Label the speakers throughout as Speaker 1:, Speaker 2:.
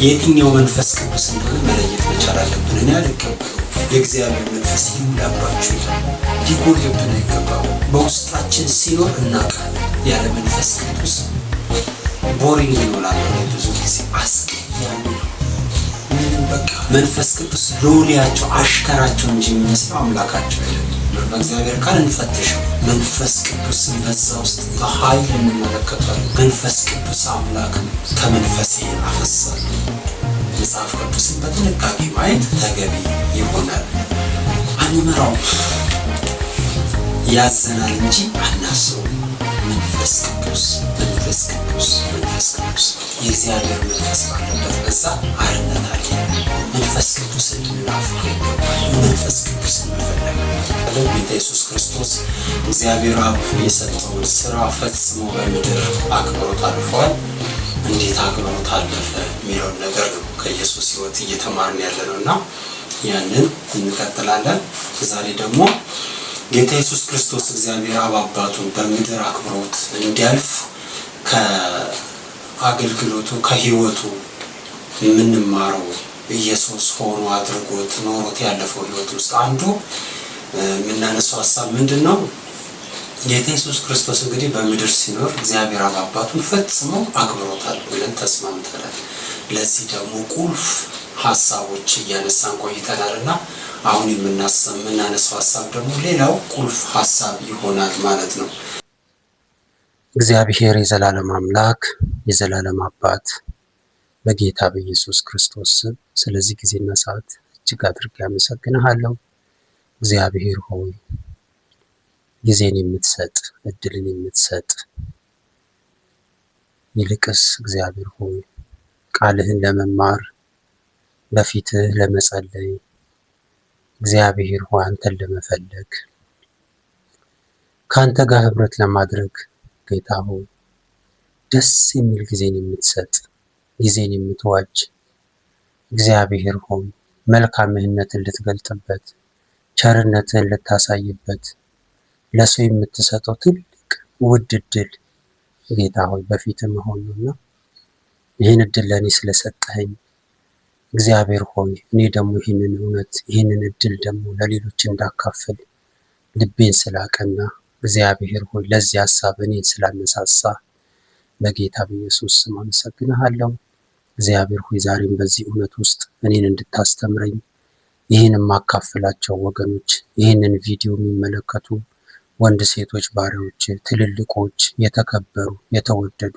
Speaker 1: የትኛው መንፈስ ቅዱስ እንደሆነ መለየት መቻል አለብን። እኔ አልቀበለው። የእግዚአብሔር መንፈስ ይሙላባችሁ፣ ሊጎልብን አይገባም። በውስጣችን ሲኖር እናውቃለን። ያለ መንፈስ ቅዱስ ቦሪንግ ይሆናል። ብዙ ጊዜ አስቀያሚ ነው። ምንም በቃ መንፈስ ቅዱስ ሎሌያቸው አሽከራቸው እንጂ የሚመስለው አምላካቸው አይደለም። በእግዚአብሔር ቃል እንፈትሸው። መንፈስ ቅዱስን በዛ ውስጥ በኃይል እንመለከታለን። መንፈስ ቅዱስ አምላክ ነው። ከመንፈሴ አፈሳለሁ። መጽሐፍ ቅዱስን በጥንቃቄ ማየት ተገቢ ይሆናል። አንመራው፣ ያዘናል እንጂ አናስበው። መንፈስ ቅዱስ መንፈስ ቅዱስ መንፈስ ቅዱስ የእግዚአብሔር መንፈስ ባለበት በዛ አርነት አለ። መንፈስ ቅዱስ እንድንናፍቀው ይገባል። መንፈስ ቅዱስ እንፈልግ። ጌታ ኢየሱስ ክርስቶስ እግዚአብሔር አብ የሰጠውን ስራ ፈጽሞ በምድር አክብሮት አልፏል። እንዴት አክብሮት አለፈ የሚለውን ነገር ነው ከኢየሱስ ሕይወት እየተማርን ያለነው እና ያንን እንቀጥላለን። ዛሬ ደግሞ ጌታ ኢየሱስ ክርስቶስ እግዚአብሔር አብ አባቱን በምድር አክብሮት እንዲያልፍ ከአገልግሎቱ ከሕይወቱ የምንማረው ኢየሱስ ሆኖ አድርጎት ኖሮት ያለፈው ሕይወት ውስጥ አንዱ የምናነሳው ሀሳብ ምንድን ነው? ጌታ ኢየሱስ ክርስቶስ እንግዲህ በምድር ሲኖር እግዚአብሔር አብ አባቱን ፈጽሞ አክብሮታል ብለን ተስማምተናል። ለዚህ ደግሞ ቁልፍ ሀሳቦች እያነሳን ቆይተናል እና አሁን የምናነሳው ሀሳብ ደግሞ ሌላው ቁልፍ ሀሳብ ይሆናል ማለት ነው። እግዚአብሔር የዘላለም አምላክ የዘላለም አባት በጌታ በኢየሱስ ክርስቶስ ስም ስለዚህ ጊዜና ሰዓት እጅግ አድርጌ አመሰግንሃለሁ። እግዚአብሔር ሆይ ጊዜን የምትሰጥ እድልን የምትሰጥ ይልቅስ እግዚአብሔር ሆይ ቃልህን ለመማር በፊትህ ለመጸለይ እግዚአብሔር ሆይ አንተን ለመፈለግ ከአንተ ጋር ህብረት ለማድረግ ጌታ ሆይ ደስ የሚል ጊዜን የምትሰጥ ጊዜን የምትዋጅ እግዚአብሔር ሆይ መልካምህነትን ልትገልጥበት ቸርነትን ልታሳይበት ለሰው የምትሰጠው ትልቅ ውድ እድል ጌታ ሆይ በፊትህ መሆን ነውና ይህን እድል ለእኔ ስለሰጠኸኝ እግዚአብሔር ሆይ እኔ ደግሞ ይህንን እውነት ይህንን እድል ደግሞ ለሌሎች እንዳካፍል ልቤን ስላቀና እግዚአብሔር ሆይ ለዚህ ሀሳብ እኔን ስላነሳሳ በጌታ በኢየሱስ ስም አመሰግንሃለሁ። እግዚአብሔር ሆይ ዛሬም በዚህ እውነት ውስጥ እኔን እንድታስተምረኝ ይህን የማካፍላቸው ወገኖች ይህንን ቪዲዮ የሚመለከቱ ወንድ ሴቶች ባሪያዎች ትልልቆች የተከበሩ የተወደዱ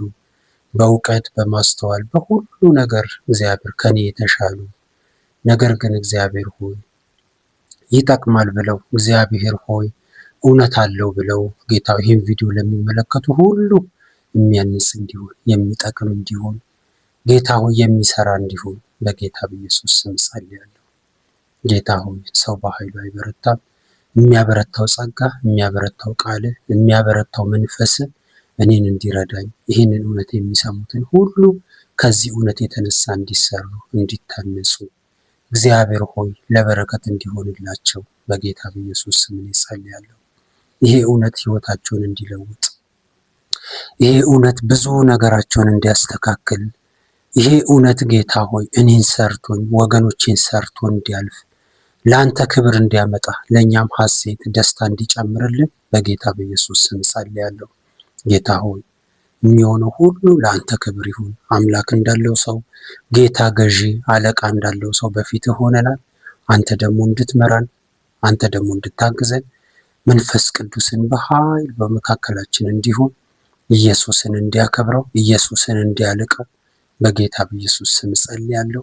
Speaker 1: በእውቀት በማስተዋል በሁሉ ነገር እግዚአብሔር ከኔ የተሻሉ ነገር ግን እግዚአብሔር ሆይ ይጠቅማል ብለው እግዚአብሔር ሆይ እውነት አለው ብለው ጌታ ይህን ቪዲዮ ለሚመለከቱ ሁሉ የሚያንጽ እንዲሆን የሚጠቅም እንዲሆን ጌታ ሆይ የሚሰራ እንዲሆን በጌታ በኢየሱስ ስም ጸልያለሁ። ጌታ ሆይ ሰው በኃይሉ አይበረታም። የሚያበረታው ጸጋ የሚያበረታው ቃል የሚያበረታው መንፈስ እኔን እንዲረዳኝ ይህንን እውነት የሚሰሙትን ሁሉ ከዚህ እውነት የተነሳ እንዲሰሩ እንዲታነጹ እግዚአብሔር ሆይ ለበረከት እንዲሆንላቸው በጌታ በኢየሱስ ስም ጸልያለሁ። ይሄ እውነት ህይወታቸውን እንዲለውጥ ይሄ እውነት ብዙ ነገራቸውን እንዲያስተካክል ይሄ እውነት ጌታ ሆይ እኔን ሰርቶኝ ወገኖቼን ሰርቶ እንዲያልፍ ለአንተ ክብር እንዲያመጣ ለእኛም ሐሴት ደስታ እንዲጨምርልን በጌታ በኢየሱስ ስም ጸልያለሁ። ጌታ ሆይ የሚሆነው ሁሉ ለአንተ ክብር ይሁን። አምላክ እንዳለው ሰው ጌታ ገዢ አለቃ እንዳለው ሰው በፊትህ ሆነናል። አንተ ደግሞ እንድትመራን አንተ ደግሞ እንድታግዘን መንፈስ ቅዱስን በኃይል በመካከላችን እንዲሆን ኢየሱስን እንዲያከብረው ኢየሱስን እንዲያልቀው በጌታ በኢየሱስ ስም ጸልያለሁ።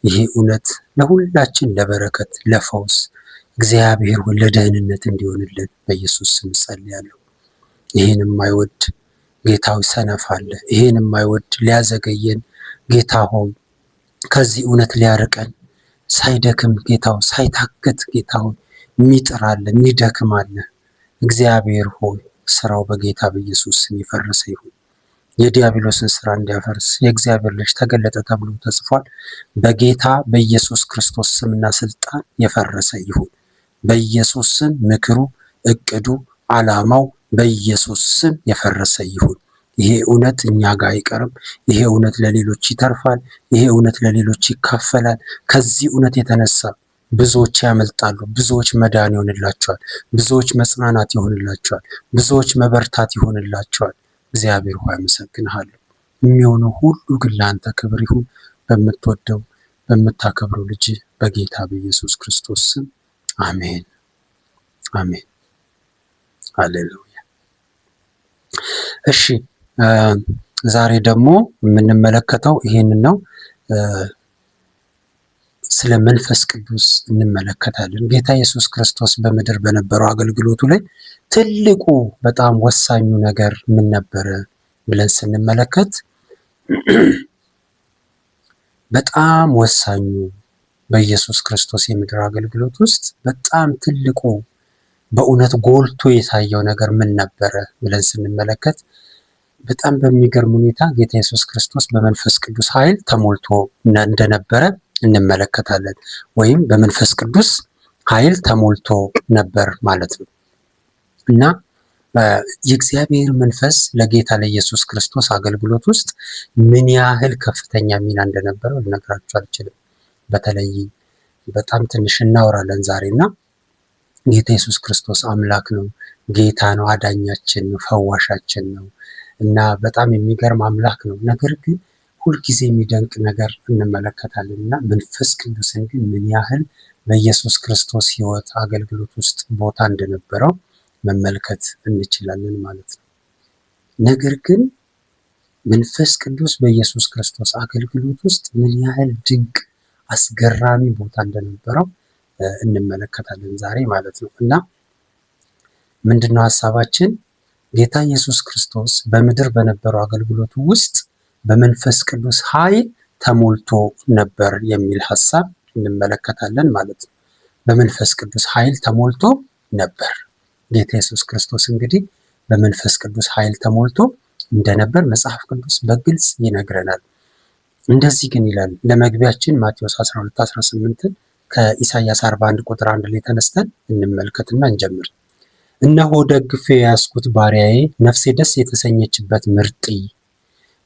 Speaker 1: ይሄ እውነት ለሁላችን ለበረከት ለፈውስ እግዚአብሔር ሆይ ለደህንነት እንዲሆንልን በኢየሱስ ስም ጸልያለሁ። ይሄን የማይወድ ጌታ ሆይ ሰነፍ አለ። ይሄን የማይወድ ሊያዘገየን ጌታ ሆይ ከዚህ እውነት ሊያርቀን ሳይደክም ጌታ ሆይ ሳይታክት ጌታ ሆይ የሚጥር አለ የሚደክም አለ። እግዚአብሔር ሆይ ስራው በጌታ በኢየሱስ ስም የፈረሰ ይሁን። የዲያብሎስን ስራ እንዲያፈርስ የእግዚአብሔር ልጅ ተገለጠ ተብሎ ተጽፏል። በጌታ በኢየሱስ ክርስቶስ ስምና ስልጣን የፈረሰ ይሁን። በኢየሱስ ስም ምክሩ፣ እቅዱ፣ ዓላማው በኢየሱስ ስም የፈረሰ ይሁን። ይሄ እውነት እኛ ጋር አይቀርም። ይሄ እውነት ለሌሎች ይተርፋል። ይሄ እውነት ለሌሎች ይካፈላል። ከዚህ እውነት የተነሳ ብዙዎች ያመልጣሉ፣ ብዙዎች መዳን ይሆንላቸዋል፣ ብዙዎች መጽናናት ይሆንላቸዋል፣ ብዙዎች መበርታት ይሆንላቸዋል። እግዚአብሔር ሆይ አመሰግንሃለሁ። የሚሆነው ሁሉ ግን ለአንተ ክብር ይሁን። በምትወደው በምታከብረው ልጅ በጌታ በኢየሱስ ክርስቶስ ስም አሜን፣ አሜን፣ ሃሌሉያ። እሺ ዛሬ ደግሞ የምንመለከተው ይሄንን ነው። ስለ መንፈስ ቅዱስ እንመለከታለን። ጌታ ኢየሱስ ክርስቶስ በምድር በነበረው አገልግሎቱ ላይ ትልቁ በጣም ወሳኙ ነገር ምን ነበረ ብለን ስንመለከት በጣም ወሳኙ በኢየሱስ ክርስቶስ የምድር አገልግሎት ውስጥ በጣም ትልቁ በእውነት ጎልቶ የታየው ነገር ምን ነበረ ብለን ስንመለከት በጣም በሚገርም ሁኔታ ጌታ ኢየሱስ ክርስቶስ በመንፈስ ቅዱስ ኃይል ተሞልቶ እንደነበረ እንመለከታለን። ወይም በመንፈስ ቅዱስ ኃይል ተሞልቶ ነበር ማለት ነው እና የእግዚአብሔር መንፈስ ለጌታ ለኢየሱስ ክርስቶስ አገልግሎት ውስጥ ምን ያህል ከፍተኛ ሚና እንደነበረው ልነግራችሁ አልችልም። በተለይ በጣም ትንሽ እናወራለን ዛሬና ጌታ ኢየሱስ ክርስቶስ አምላክ ነው፣ ጌታ ነው፣ አዳኛችን ነው፣ ፈዋሻችን ነው እና በጣም የሚገርም አምላክ ነው። ነገር ግን ሁልጊዜ የሚደንቅ ነገር እንመለከታለን እና መንፈስ ቅዱስን ግን ምን ያህል በኢየሱስ ክርስቶስ ሕይወት አገልግሎት ውስጥ ቦታ እንደነበረው መመልከት እንችላለን ማለት ነው። ነገር ግን መንፈስ ቅዱስ በኢየሱስ ክርስቶስ አገልግሎት ውስጥ ምን ያህል ድንቅ አስገራሚ ቦታ እንደነበረው እንመለከታለን ዛሬ ማለት ነው እና ምንድነው ሀሳባችን? ጌታ ኢየሱስ ክርስቶስ በምድር በነበረው አገልግሎቱ ውስጥ በመንፈስ ቅዱስ ኃይል ተሞልቶ ነበር የሚል ሀሳብ እንመለከታለን ማለት ነው። በመንፈስ ቅዱስ ኃይል ተሞልቶ ነበር። ጌታ ኢየሱስ ክርስቶስ እንግዲህ በመንፈስ ቅዱስ ኃይል ተሞልቶ እንደነበር መጽሐፍ ቅዱስ በግልጽ ይነግረናል። እንደዚህ ግን ይላል ለመግቢያችን ማቴዎስ 12:18 ከኢሳይያስ 41 ቁጥር 1 ላይ ተነስተን እንመልከትና እንጀምር። እነሆ ደግፌ የያዝኩት ባሪያዬ፣ ነፍሴ ደስ የተሰኘችበት ምርጤ፣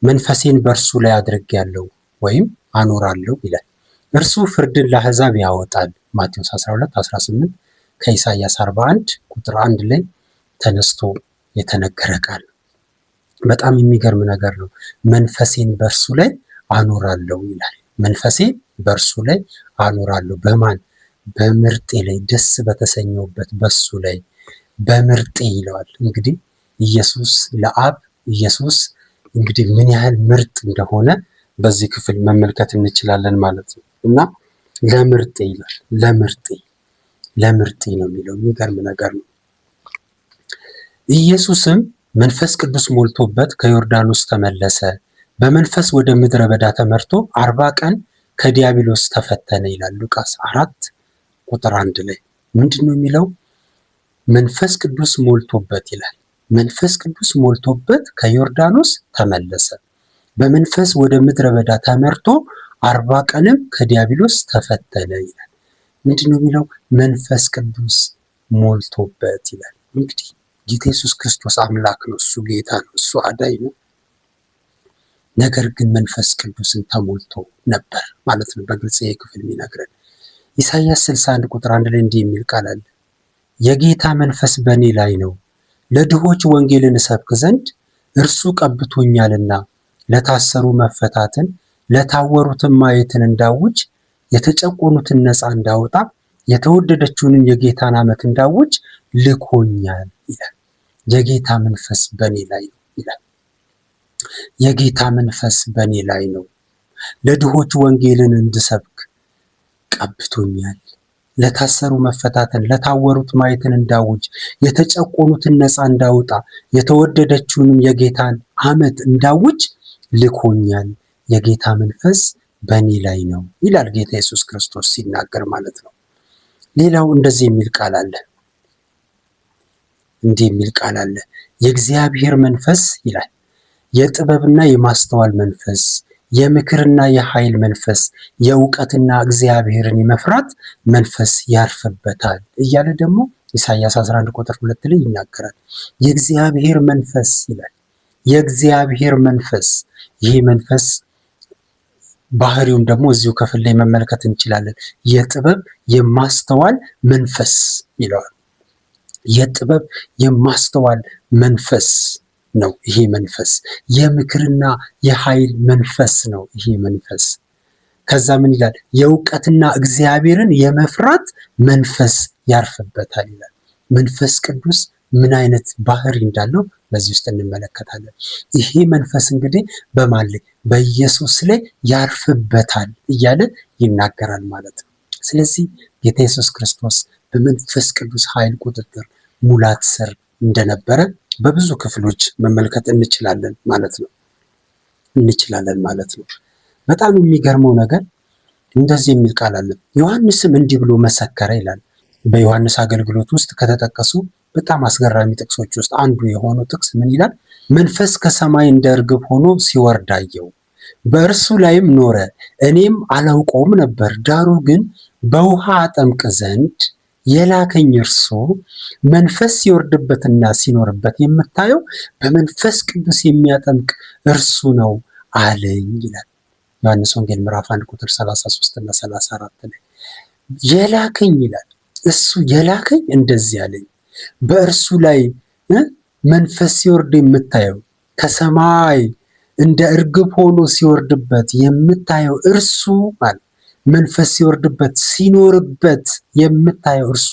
Speaker 1: መንፈሴን በእርሱ ላይ አድርጌያለሁ ወይም አኖራለሁ ይላል። እርሱ ፍርድን ለአሕዛብ ያወጣል። ማቴዎስ 12:18 ከኢሳይያስ 41 ቁጥር 1 ላይ ተነስቶ የተነገረ ቃል። በጣም የሚገርም ነገር ነው። መንፈሴን በእርሱ ላይ አኖራለሁ ይላል። መንፈሴን በእርሱ ላይ አኖራለሁ። በማን? በምርጤ ላይ፣ ደስ በተሰኘውበት በሱ ላይ፣ በምርጤ ይለዋል። እንግዲህ ኢየሱስ ለአብ ኢየሱስ እንግዲህ ምን ያህል ምርጥ እንደሆነ በዚህ ክፍል መመልከት እንችላለን ማለት ነው እና ለምርጤ ይላል። ለምርጤ ነው የሚለው የሚገርም ነገር ነው። ኢየሱስም መንፈስ ቅዱስ ሞልቶበት ከዮርዳኖስ ተመለሰ። በመንፈስ ወደ ምድረ በዳ ተመርቶ 40 ቀን ከዲያብሎስ ተፈተነ ይላል ሉቃስ 4 ቁጥር 1 ላይ። ምንድን ነው የሚለው? መንፈስ ቅዱስ ሞልቶበት ይላል። መንፈስ ቅዱስ ሞልቶበት ከዮርዳኖስ ተመለሰ። በመንፈስ ወደ ምድረ በዳ ተመርቶ 40 ቀንም ከዲያብሎስ ተፈተነ ይላል። ምንድን ነው የሚለው? መንፈስ ቅዱስ ሞልቶበት ይላል። እንግዲህ ጌታ ኢየሱስ ክርስቶስ አምላክ ነው፣ እሱ ጌታ ነው፣ እሱ አዳኝ ነው። ነገር ግን መንፈስ ቅዱስን ተሞልቶ ነበር ማለት ነው። በግልጽ ይሄ ክፍል የሚነግረን ኢሳይያስ 61 ቁጥር 1 ላይ እንዲህ የሚል ቃል አለ። የጌታ መንፈስ በእኔ ላይ ነው፣ ለድሆች ወንጌልን እሰብክ ዘንድ እርሱ ቀብቶኛልና፣ ለታሰሩ መፈታትን፣ ለታወሩትን ማየትን እንዳውጅ፣ የተጨቆኑትን ነፃ እንዳወጣ፣ የተወደደችውንም የጌታን ዓመት እንዳውጅ ልኮኛል ይላል። የጌታ መንፈስ በእኔ ላይ ነው ይላል። የጌታ መንፈስ በእኔ ላይ ነው፣ ለድሆች ወንጌልን እንድሰብክ ቀብቶኛል፣ ለታሰሩ መፈታትን፣ ለታወሩት ማየትን እንዳውጅ፣ የተጨቆኑትን ነፃ እንዳወጣ፣ የተወደደችውንም የጌታን ዓመት እንዳውጅ ልኮኛል። የጌታ መንፈስ በእኔ ላይ ነው ይላል ጌታ ኢየሱስ ክርስቶስ ሲናገር ማለት ነው። ሌላው እንደዚህ የሚል ቃል አለ። እንዲህ የሚል ቃል አለ። የእግዚአብሔር መንፈስ ይላል የጥበብና የማስተዋል መንፈስ፣ የምክርና የኃይል መንፈስ፣ የእውቀትና እግዚአብሔርን የመፍራት መንፈስ ያርፍበታል እያለ ደግሞ ኢሳይያስ 11 ቁጥር 2 ላይ ይናገራል። የእግዚአብሔር መንፈስ ይላል የእግዚአብሔር መንፈስ። ይህ መንፈስ ባህሪውን ደግሞ እዚሁ ክፍል ላይ መመልከት እንችላለን። የጥበብ የማስተዋል መንፈስ ይለዋል። የጥበብ የማስተዋል መንፈስ ነው ይሄ መንፈስ። የምክርና የኃይል መንፈስ ነው ይሄ መንፈስ። ከዛ ምን ይላል? የእውቀትና እግዚአብሔርን የመፍራት መንፈስ ያርፍበታል ይላል። መንፈስ ቅዱስ ምን አይነት ባህሪ እንዳለው በዚህ ውስጥ እንመለከታለን። ይሄ መንፈስ እንግዲህ በማን ላይ? በኢየሱስ ላይ ያርፍበታል እያለ ይናገራል ማለት ነው። ስለዚህ ጌታ ኢየሱስ ክርስቶስ በመንፈስ ቅዱስ ኃይል ቁጥጥር ሙላት ስር እንደነበረ በብዙ ክፍሎች መመልከት እንችላለን ማለት ነው። በጣም የሚገርመው ነገር እንደዚህ የሚል ቃል አለ። ዮሐንስም እንዲህ ብሎ መሰከረ ይላል። በዮሐንስ አገልግሎት ውስጥ ከተጠቀሱ በጣም አስገራሚ ጥቅሶች ውስጥ አንዱ የሆነው ጥቅስ ምን ይላል? መንፈስ ከሰማይ እንደ እርግብ ሆኖ ሲወርድ አየሁ፣ በእርሱ ላይም ኖረ። እኔም አላውቀውም ነበር፣ ዳሩ ግን በውሃ አጠምቅ ዘንድ የላከኝ እርሱ መንፈስ ሲወርድበትና ሲኖርበት የምታየው በመንፈስ ቅዱስ የሚያጠምቅ እርሱ ነው አለኝ ይላል። ዮሐንስ ወንጌል ምዕራፍ 1 ቁጥር 33 እና 34 ላይ የላከኝ ይላል። እሱ የላከኝ እንደዚህ አለኝ። በእርሱ ላይ መንፈስ ሲወርድ የምታየው ከሰማይ እንደ እርግብ ሆኖ ሲወርድበት የምታየው እርሱ ማለት መንፈስ ሲወርድበት ሲኖርበት የምታየው እርሱ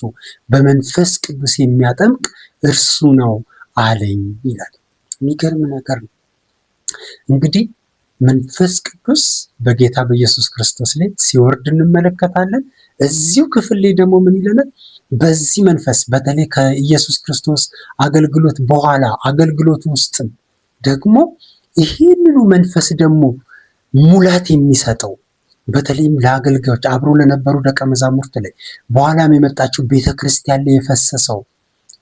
Speaker 1: በመንፈስ ቅዱስ የሚያጠምቅ እርሱ ነው አለኝ ይላል። የሚገርም ነገር ነው። እንግዲህ መንፈስ ቅዱስ በጌታ በኢየሱስ ክርስቶስ ላይ ሲወርድ እንመለከታለን። እዚሁ ክፍል ላይ ደግሞ ምን ይለናል? በዚህ መንፈስ በተለይ ከኢየሱስ ክርስቶስ አገልግሎት በኋላ አገልግሎት ውስጥም ደግሞ ይህንኑ መንፈስ ደግሞ ሙላት የሚሰጠው በተለይም ለአገልጋዮች አብሮ ለነበሩ ደቀ መዛሙርት ላይ በኋላም የመጣችው ቤተ ክርስቲያን ላይ የፈሰሰው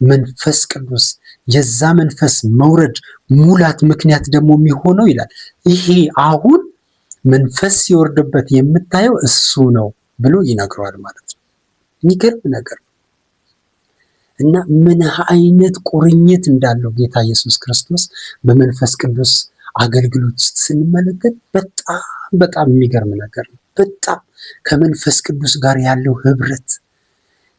Speaker 1: መንፈስ ቅዱስ የዛ መንፈስ መውረድ ሙላት ምክንያት ደግሞ የሚሆነው ይላል ይሄ አሁን መንፈስ ሲወርድበት የምታየው እሱ ነው ብሎ ይነግረዋል ማለት ነው። የሚገርም ነገር ነው እና ምን አይነት ቁርኝት እንዳለው ጌታ ኢየሱስ ክርስቶስ በመንፈስ ቅዱስ አገልግሎት ውስጥ ስንመለከት በጣም የሚገርም ነገር ነው። በጣም ከመንፈስ ቅዱስ ጋር ያለው ህብረት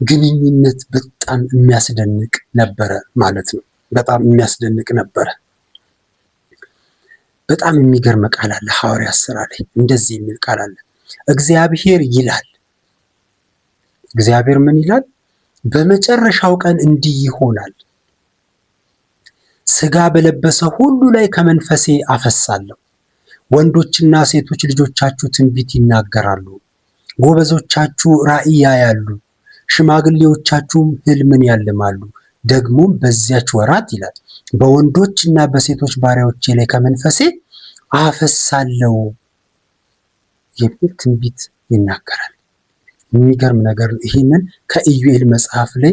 Speaker 1: ግንኙነት በጣም የሚያስደንቅ ነበረ ማለት ነው። በጣም የሚያስደንቅ ነበረ። በጣም የሚገርም ቃል አለ ሐዋርያት ሥራ ላይ እንደዚህ የሚል ቃል አለ። እግዚአብሔር ይላል። እግዚአብሔር ምን ይላል? በመጨረሻው ቀን እንዲህ ይሆናል፣ ሥጋ በለበሰ ሁሉ ላይ ከመንፈሴ አፈሳለሁ። ወንዶችና ሴቶች ልጆቻችሁ ትንቢት ይናገራሉ፣ ጎበዞቻችሁ ራእይ ያያሉ፣ ሽማግሌዎቻችሁም ሕልምን ያልማሉ። ደግሞም በዚያች ወራት ይላል በወንዶችና በሴቶች ባሪያዎቼ ላይ ከመንፈሴ አፈሳለሁ የሚል ትንቢት ይናገራል። የሚገርም ነገር ነው። ይህንን ከኢዩኤል መጽሐፍ ላይ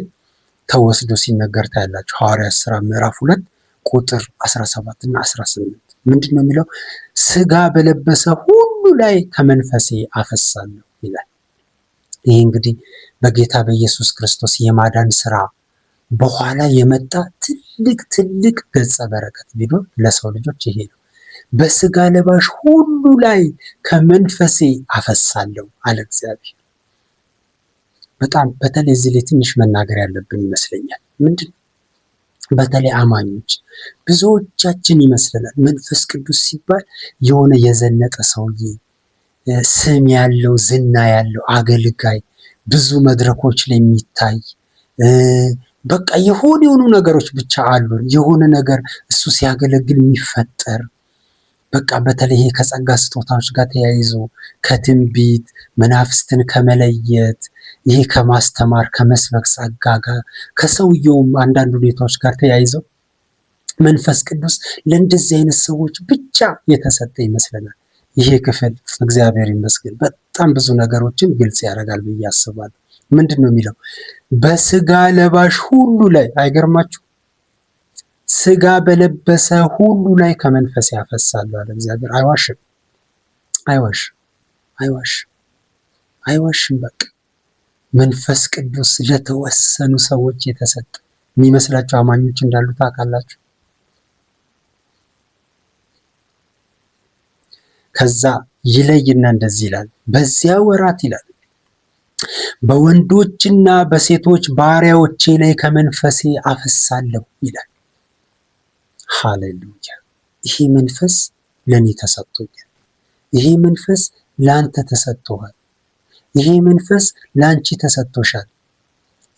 Speaker 1: ተወስዶ ሲነገር ታያላችሁ። ሐዋርያት ሥራ ምዕራፍ 2 ቁጥር 17 እና 18 ምንድን ነው የሚለው? ሥጋ በለበሰ ሁሉ ላይ ከመንፈሴ አፈሳለሁ ይላል። ይህ እንግዲህ በጌታ በኢየሱስ ክርስቶስ የማዳን ስራ በኋላ የመጣ ትልቅ ገጸ በረከት ቢኖር ለሰው ልጆች ይሄ ነው። በሥጋ ለባሽ ሁሉ ላይ ከመንፈሴ አፈሳለሁ አለ እግዚአብሔር። በጣም በተለይ እዚህ ላይ ትንሽ መናገር ያለብን ይመስለኛል። ምንድን በተለይ አማኞች ብዙዎቻችን ይመስለናል መንፈስ ቅዱስ ሲባል የሆነ የዘነጠ ሰውዬ፣ ስም ያለው ዝና ያለው አገልጋይ፣ ብዙ መድረኮች ላይ የሚታይ በቃ የሆኑ ነገሮች ብቻ አሉን። የሆነ ነገር እሱ ሲያገለግል የሚፈጠር በቃ በተለይ ከጸጋ ስጦታዎች ጋር ተያይዞ ከትንቢት መናፍስትን ከመለየት ይሄ ከማስተማር ከመስበክ ጸጋ ጋር ከሰውየውም አንዳንድ ሁኔታዎች ጋር ተያይዘው መንፈስ ቅዱስ ለእንደዚህ አይነት ሰዎች ብቻ የተሰጠ ይመስለናል። ይሄ ክፍል እግዚአብሔር ይመስገን በጣም ብዙ ነገሮችን ግልጽ ያደርጋል ብዬ አስባለሁ። ምንድን ነው የሚለው? በሥጋ ለባሽ ሁሉ ላይ አይገርማችሁ? ሥጋ በለበሰ ሁሉ ላይ ከመንፈስ ያፈሳሉ አለ እግዚአብሔር። አይዋሽም። በቃ መንፈስ ቅዱስ ለተወሰኑ ሰዎች የተሰጠ የሚመስላቸው አማኞች እንዳሉ ታውቃላችሁ። ከዛ ይለይና እንደዚህ ይላል፣ በዚያ ወራት ይላል በወንዶችና በሴቶች ባሪያዎቼ ላይ ከመንፈሴ አፈሳለሁ ይላል። ሃሌሉያ! ይሄ መንፈስ ለኔ ተሰጥቶኛል። ይሄ መንፈስ ለአንተ ተሰጥቶሃል። ይሄ መንፈስ ለአንቺ ተሰጥቶሻል።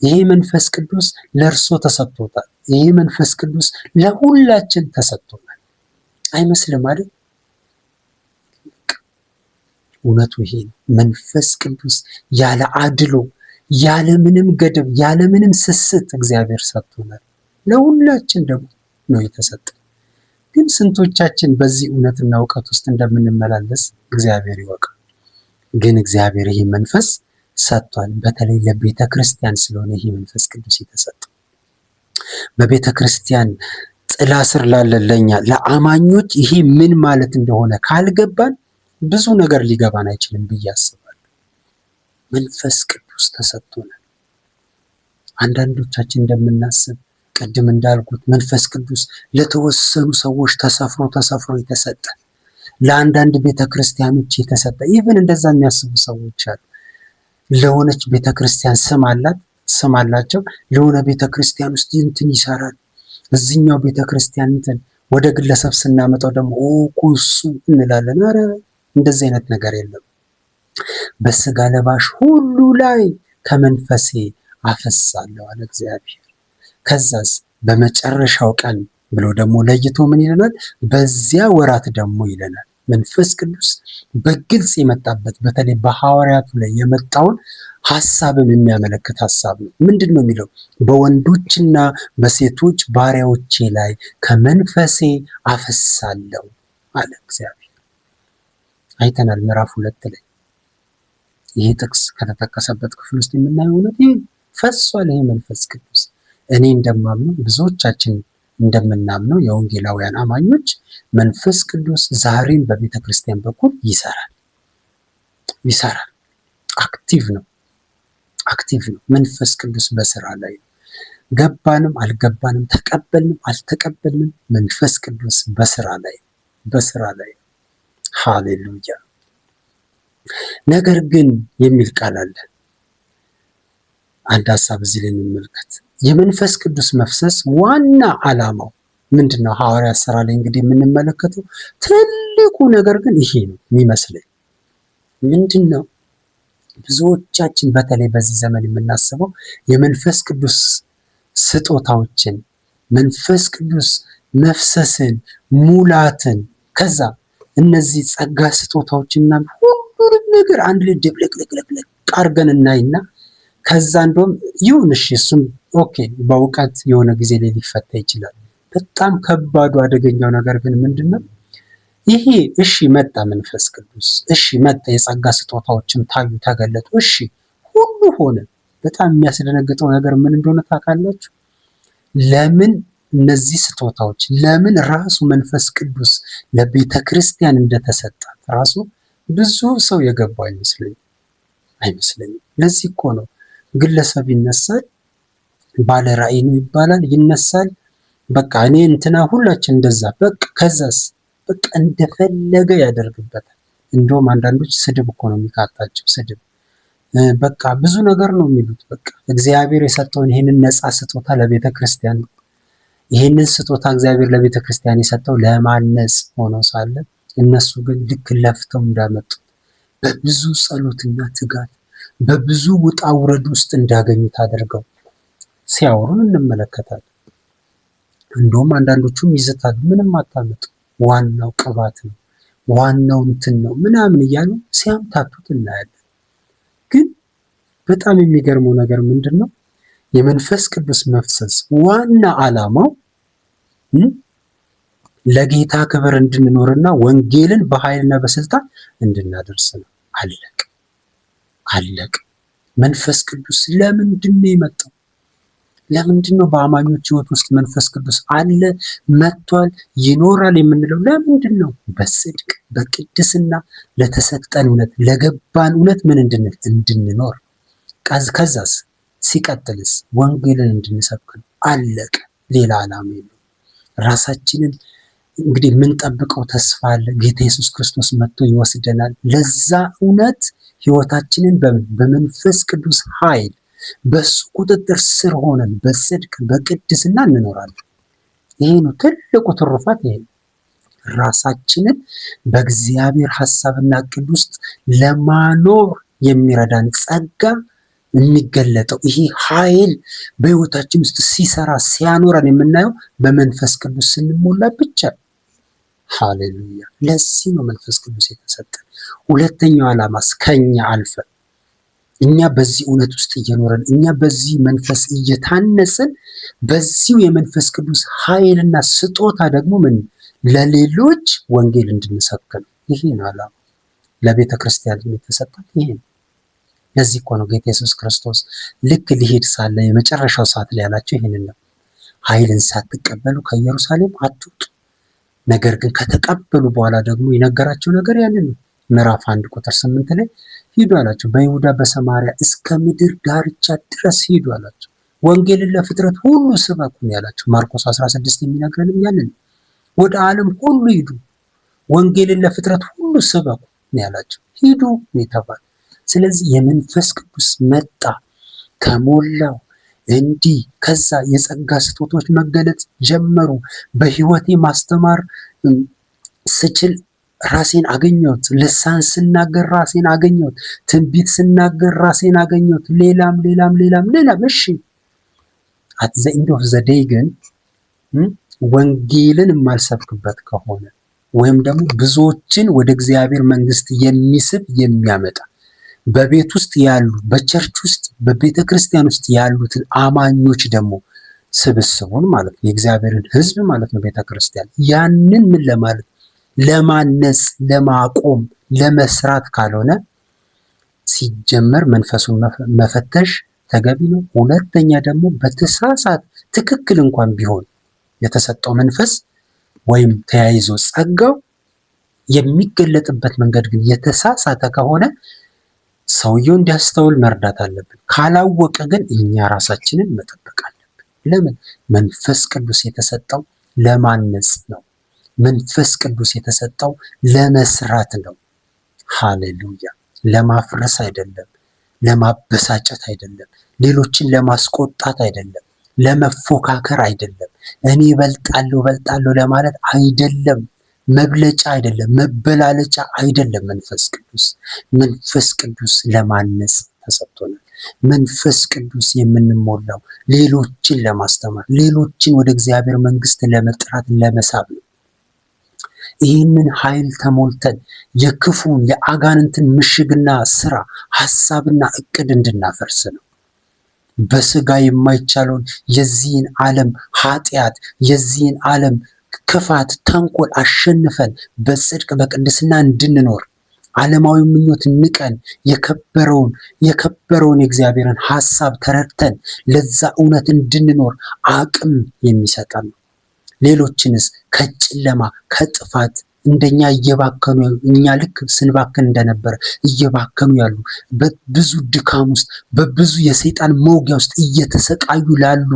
Speaker 1: ይሄ መንፈስ ቅዱስ ለእርሶ ተሰጥቶታል። ይሄ መንፈስ ቅዱስ ለሁላችን ተሰጥቶናል። አይመስልም አይደል? እውነቱ ይሄ ነው። መንፈስ ቅዱስ ያለ አድሎ፣ ያለ ምንም ገደብ፣ ያለ ምንም ስስት እግዚአብሔር ሰጥቶናል። ለሁላችን ደግሞ ነው የተሰጠ። ግን ስንቶቻችን በዚህ እውነትና እውቀት ውስጥ እንደምንመላለስ እግዚአብሔር ይወቅ። ግን እግዚአብሔር ይህ መንፈስ ሰጥቷል። በተለይ ለቤተ ክርስቲያን ስለሆነ ይህ መንፈስ ቅዱስ የተሰጠ በቤተ ክርስቲያን ጥላ ስር ላለን ለኛ ለአማኞች ይሄ ምን ማለት እንደሆነ ካልገባን ብዙ ነገር ሊገባን አይችልም ብዬ አስባለሁ። መንፈስ ቅዱስ ተሰጥቶናል። አንዳንዶቻችን እንደምናስብ ቅድም እንዳልኩት መንፈስ ቅዱስ ለተወሰኑ ሰዎች ተሰፍሮ የተሰጠ፣ ለአንዳንድ ቤተ ክርስቲያኖች የተሰጠ፣ ኢቭን እንደዛ የሚያስቡ ሰዎች አሉ። ለሆነች ቤተ ክርስቲያን ስም አላቸው። ለሆነ ቤተ ክርስቲያን ውስጥ እንትን ይሰራል፣ እዚህኛው ቤተ ክርስቲያን እንትን፣ ወደ ግለሰብ ስናመጣው ደግሞ ኩሱ እንላለን። ኧረ እንደዚህ አይነት ነገር የለም። በስጋ ለባሽ ሁሉ ላይ ከመንፈሴ አፈሳለሁ አለ እግዚአብሔር። ከዛስ በመጨረሻው ቀን ብሎ ደግሞ ለይቶ ምን ይለናል? በዚያ ወራት ደግሞ ይለናል። መንፈስ ቅዱስ በግልጽ የመጣበት በተለይ በሐዋርያቱ ላይ የመጣውን ሐሳብን የሚያመለክት ሐሳብ ነው። ምንድን ነው የሚለው? በወንዶችና በሴቶች ባሪያዎቼ ላይ ከመንፈሴ አፈሳለሁ አለ እግዚአብሔር። አይተናል ምዕራፍ 2 ላይ ይሄ ጥቅስ ከተጠቀሰበት ክፍል ውስጥ የምናየው እውነት ይሄ ፈሷል። ይሄ መንፈስ ቅዱስ እኔ እንደማምነው ብዙዎቻችን እንደምናምነው የወንጌላውያን አማኞች መንፈስ ቅዱስ ዛሬም በቤተ ክርስቲያን በኩል ይሰራል። አክቲቭ ነው። መንፈስ ቅዱስ በስራ ላይ ነው። ገባንም አልገባንም፣ ተቀበልንም አልተቀበልንም፣ መንፈስ ቅዱስ በስራ ላይ ነው። ሃሌሉያ! ነገር ግን የሚል ቃል አለ። አንድ ሀሳብ እዚህ ላይ እንመልከት። የመንፈስ ቅዱስ መፍሰስ ዋና ዓላማው ምንድነው? ሐዋርያት ሥራ ላይ እንግዲህ የምንመለከተው ትልቁ ነገር ግን ይሄ ነው የሚመስለኝ። ምንድነው? ብዙዎቻችን በተለይ በዚህ ዘመን የምናስበው የመንፈስ ቅዱስ ስጦታዎችን፣ መንፈስ ቅዱስ መፍሰስን፣ ሙላትን፣ ከዛ እነዚህ ጸጋ ስጦታዎችና ሁሉንም ነገር አንድ ላይ ድብልቅልቅልቅ አድርገን እናይና ከዛ እንደውም ይሁን እሺ እሱም ኦኬ በእውቀት የሆነ ጊዜ ላይ ሊፈታ ይችላል። በጣም ከባዱ አደገኛው ነገር ግን ምንድነው? ይሄ እሺ መጣ መንፈስ ቅዱስ፣ እሺ መጣ፣ የጸጋ ስጦታዎችም ታዩ፣ ተገለጡ፣ እሺ ሁሉ ሆነ። በጣም የሚያስደነግጠው ነገር ምን እንደሆነ ታውቃላችሁ? ለምን እነዚህ ስጦታዎች፣ ለምን ራሱ መንፈስ ቅዱስ ለቤተ ክርስቲያን እንደተሰጣት ራሱ ብዙ ሰው የገባው አይመስለኝም። ለዚህ እኮ ነው ግለሰብ ይነሳል፣ ባለ ራእይ ነው ይባላል፣ ይነሳል፣ በቃ እኔ እንትና ሁላችን እንደዛ በቃ ከዛስ በቃ እንደፈለገ ያደርግበታል። እንደውም አንዳንዶች ስድብ እኮ ነው የሚካታቸው፣ ስድብ በቃ ብዙ ነገር ነው የሚሉት። በቃ እግዚአብሔር የሰጠውን ይህንን ነፃ ስጦታ ለቤተ ክርስቲያን ነው። ይህንን ስጦታ እግዚአብሔር ለቤተ ክርስቲያን የሰጠው ለማነጽ ሆኖ ሳለ እነሱ ግን ልክ ለፍተው እንዳመጡት በብዙ ጸሎትና ትጋት በብዙ ውጣ ውረድ ውስጥ እንዳገኙት አድርገው ሲያወሩን እንመለከታለን። እንደውም አንዳንዶቹም ይዘታሉ፣ ምንም አታመጡ፣ ዋናው ቅባት ነው፣ ዋናው እንትን ነው ምናምን እያሉ ሲያምታቱት እናያለን። ግን በጣም የሚገርመው ነገር ምንድን ነው? የመንፈስ ቅዱስ መፍሰስ ዋና ዓላማው ለጌታ ክብር እንድንኖርና ወንጌልን በኃይልና በስልጣን እንድናደርስ ነው። አለቅ። መንፈስ ቅዱስ ለምንድን ነው የመጣው? ለምንድን ነው በአማኞች ሕይወት ውስጥ መንፈስ ቅዱስ አለ፣ መጥቷል፣ ይኖራል የምንለው? ለምንድን ነው? በጽድቅ በቅድስና ለተሰጠን እውነት፣ ለገባን እውነት ምን እንድንኖር። ከዛስ ሲቀጥልስ ወንጌልን እንድንሰብክ ነው። አለቀ። ሌላ ዓላማ የለውም። ራሳችንን እንግዲህ የምንጠብቀው ተስፋ አለ። ጌታ ኢየሱስ ክርስቶስ መጥቶ ይወስደናል። ለዛ እውነት ህይወታችንን በመንፈስ ቅዱስ ኃይል በሱ ቁጥጥር ስር ሆነን በጽድቅ በቅድስና እንኖራለን። ይሄ ነው ትልቁ ትሩፋት። ይሄ ራሳችንን በእግዚአብሔር ሐሳብና ዕቅድ ውስጥ ለማኖር የሚረዳን ጸጋ የሚገለጠው ይሄ ኃይል በህይወታችን ውስጥ ሲሰራ ሲያኖረን የምናየው በመንፈስ ቅዱስ ስንሞላ ብቻ። ሃሌሉያ! ለዚህ ነው መንፈስ ቅዱስ የተሰጠን። ሁለተኛው ዓላማስ ከኛ አልፈን እኛ በዚህ እውነት ውስጥ እየኖረን እኛ በዚህ መንፈስ እየታነጽን በዚሁ የመንፈስ ቅዱስ ኃይልና ስጦታ ደግሞ ለሌሎች ወንጌል እንድንሰብክ ነው። ይሄ ነው ዓላማ። ለቤተ ክርስቲያን የተሰጣት ይሄ ነው። ለዚህ እኮ ነው ጌታ ኢየሱስ ክርስቶስ ልክ ሊሄድ ሳለ የመጨረሻው ሰዓት ላይ ያላቸው ይሄንን ነው። ኃይልን ሳትቀበሉ ከኢየሩሳሌም አትውጡ፣ ነገር ግን ከተቀበሉ በኋላ ደግሞ የነገራቸው ነገር ያንን ነው። ምዕራፍ 1 ቁጥር 8 ላይ ሂዱ አላቸው። በይሁዳ በሰማርያ እስከ ምድር ዳርቻ ድረስ ሂዱ አላቸው። ወንጌልን ለፍጥረት ሁሉ ስበኩ ያላቸው። ማርቆስ 16 የሚነግረንም ያንን ነው። ወደ ዓለም ሁሉ ሂዱ፣ ወንጌልን ለፍጥረት ሁሉ ስበኩ ያላቸው። ሂዱ የተባለ። ስለዚህ የመንፈስ ቅዱስ መጣ፣ ተሞላው፣ እንዲህ ከዛ የጸጋ ስጦቶች መገለጥ ጀመሩ። በህይወቴ ማስተማር ስችል ራሴን አገኘሁት። ልሳን ስናገር ራሴን አገኘሁት። ትንቢት ስናገር ራሴን አገኘሁት። ሌላም ሌላም ሌላም ሌላም። እሺ አት ዘ ኤንድ ኦፍ ዘ ዴይ ግን ወንጌልን የማልሰብክበት ከሆነ ወይም ደግሞ ብዙዎችን ወደ እግዚአብሔር መንግስት የሚስብ የሚያመጣ በቤት ውስጥ ያሉ በቸርች ውስጥ በቤተ ክርስቲያን ውስጥ ያሉትን አማኞች ደግሞ ስብስቡን ማለት ነው የእግዚአብሔርን ሕዝብ ማለት ነው ቤተ ክርስቲያን ያንን ምን ለማለት ለማነጽ ለማቆም ለመስራት ካልሆነ ሲጀመር መንፈሱን መፈተሽ ተገቢ ነው። ሁለተኛ ደግሞ በተሳሳት ትክክል እንኳን ቢሆን የተሰጠው መንፈስ ወይም ተያይዞ ጸጋው የሚገለጥበት መንገድ ግን የተሳሳተ ከሆነ ሰውየው እንዲያስተውል መርዳት አለብን። ካላወቀ ግን እኛ ራሳችንን መጠበቅ አለብን። ለምን? መንፈስ ቅዱስ የተሰጠው ለማነጽ ነው። መንፈስ ቅዱስ የተሰጠው ለመስራት ነው። ሃሌሉያ! ለማፍረስ አይደለም፣ ለማበሳጨት አይደለም፣ ሌሎችን ለማስቆጣት አይደለም፣ ለመፎካከር አይደለም፣ እኔ በልጣለሁ ለማለት አይደለም፣ መብለጫ አይደለም፣ መበላለጫ አይደለም። መንፈስ ቅዱስ ለማነጽ ተሰጥቶናል። መንፈስ ቅዱስ የምንሞላው ሌሎችን ለማስተማር፣ ሌሎችን ወደ እግዚአብሔር መንግስት ለመጥራት ለመሳብ ነው። ይህንን ኃይል ተሞልተን የክፉን የአጋንንትን ምሽግና ስራ ሐሳብና እቅድ እንድናፈርስ ነው። በስጋ የማይቻለውን የዚህን ዓለም ኃጢአት የዚህን ዓለም ክፋት ተንኮል አሸንፈን በጽድቅ በቅድስና እንድንኖር ዓለማዊ ምኞት ንቀን የከበረውን የእግዚአብሔርን ሐሳብ ተረድተን ለዛ እውነት እንድንኖር አቅም የሚሰጠን ነው። ሌሎችንስ ከጨለማ ከጥፋት እንደኛ እየባከኑ እኛ ልክ ስንባከን እንደነበረ እየባከኑ ያሉ በብዙ ድካም ውስጥ በብዙ የሰይጣን መውጊያ ውስጥ እየተሰቃዩ ላሉ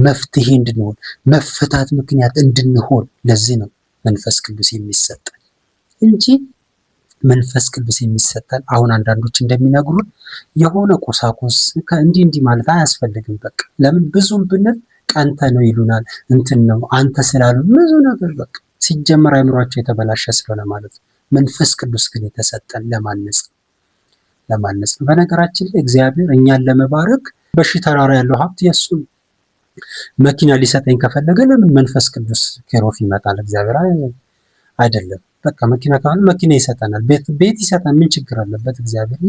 Speaker 1: መፍትሄ እንድንሆን መፈታት ምክንያት እንድንሆን ለዚህ ነው መንፈስ ቅዱስ የሚሰጠን እንጂ መንፈስ ቅዱስ የሚሰጠን አሁን አንዳንዶች እንደሚነግሩን የሆነ ቁሳቁስ እንዲህ ማለት አያስፈልግም። በቃ ለምን ብዙም ብንል ቀንተ ነው ይሉናል፣ እንትን ነው አንተ ስላሉ ብዙ ነገር በቃ ሲጀመር አይምሯቸው የተበላሸ ስለሆነ ማለት ነው። መንፈስ ቅዱስ ግን የተሰጠን ለማነጽ ነው። በነገራችን ላይ እግዚአብሔር እኛን ለመባረክ በሺህ ተራራ ያለው ሀብት የሱ ነው። መኪና ሊሰጠኝ ከፈለገ ለምን መንፈስ ቅዱስ ኬሮፍ ይመጣል? እግዚአብሔር አይደለም። በቃ መኪና ካለ መኪና ይሰጠናል። ቤት ይሰጠናል። ምን ችግር አለበት? እግዚአብሔር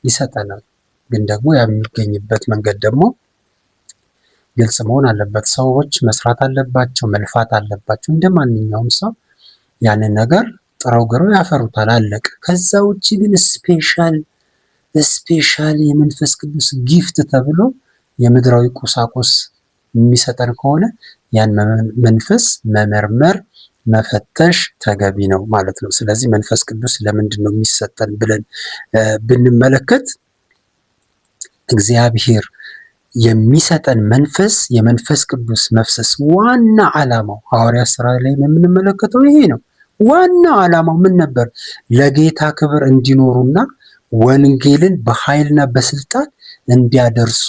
Speaker 1: ይሰጠናል። ግን ደግሞ የሚገኝበት መንገድ ደግሞ ግልጽ መሆን አለበት። ሰዎች መስራት አለባቸው፣ መልፋት አለባቸው። እንደ ማንኛውም ሰው ያንን ነገር ጥረው ግረው ያፈሩታል፣ አለቀ። ከዛ ውጭ ግን ስፔሻል የመንፈስ ቅዱስ ጊፍት ተብሎ የምድራዊ ቁሳቁስ የሚሰጠን ከሆነ ያን መንፈስ መመርመር መፈተሽ ተገቢ ነው ማለት ነው። ስለዚህ መንፈስ ቅዱስ ለምንድን ነው የሚሰጠን ብለን ብንመለከት እግዚአብሔር የሚሰጠን መንፈስ የመንፈስ ቅዱስ መፍሰስ ዋና ዓላማው ሐዋርያት ሥራ ላይ የምንመለከተው ይሄ ነው። ዋና ዓላማው ምን ነበር? ለጌታ ክብር እንዲኖሩና ወንጌልን በኃይልና በስልጣን እንዲያደርሱ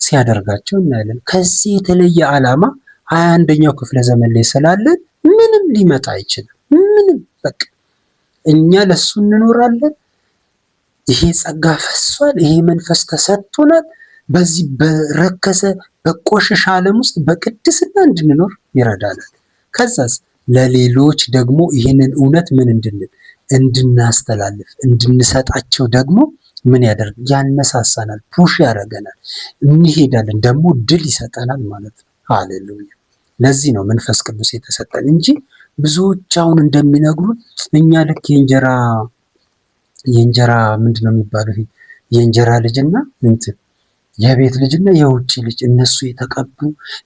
Speaker 1: ሲያደርጋቸው እናያለን። ከዚህ የተለየ ዓላማ 21ኛው ክፍለ ዘመን ላይ ስላለን ምንም ሊመጣ አይችልም። ምንም በቃ እኛ ለሱ እንኖራለን። ይሄ ጸጋ ፈሷል። ይሄ መንፈስ ተሰጥቶናል። በዚህ በረከሰ በቆሸሸ ዓለም ውስጥ በቅድስና እንድንኖር ይረዳናል። ከዛስ ለሌሎች ደግሞ ይህንን እውነት ምን እንድንል እንድናስተላልፍ እንድንሰጣቸው ደግሞ ምን ያደርግ ያነሳሳናል፣ ፑሽ ያደርገናል፣ እንሄዳለን፣ ደግሞ ድል ይሰጠናል ማለት ነው። ሃሌሉያ! ለዚህ ነው መንፈስ ቅዱስ የተሰጠን እንጂ ብዙዎች አሁን እንደሚነግሩን እኛ ልክ የእንጀራ ምንድን ነው የሚባለው ይሄ የእንጀራ ልጅና እንትን የቤት ልጅና የውጭ ልጅ እነሱ የተቀቡ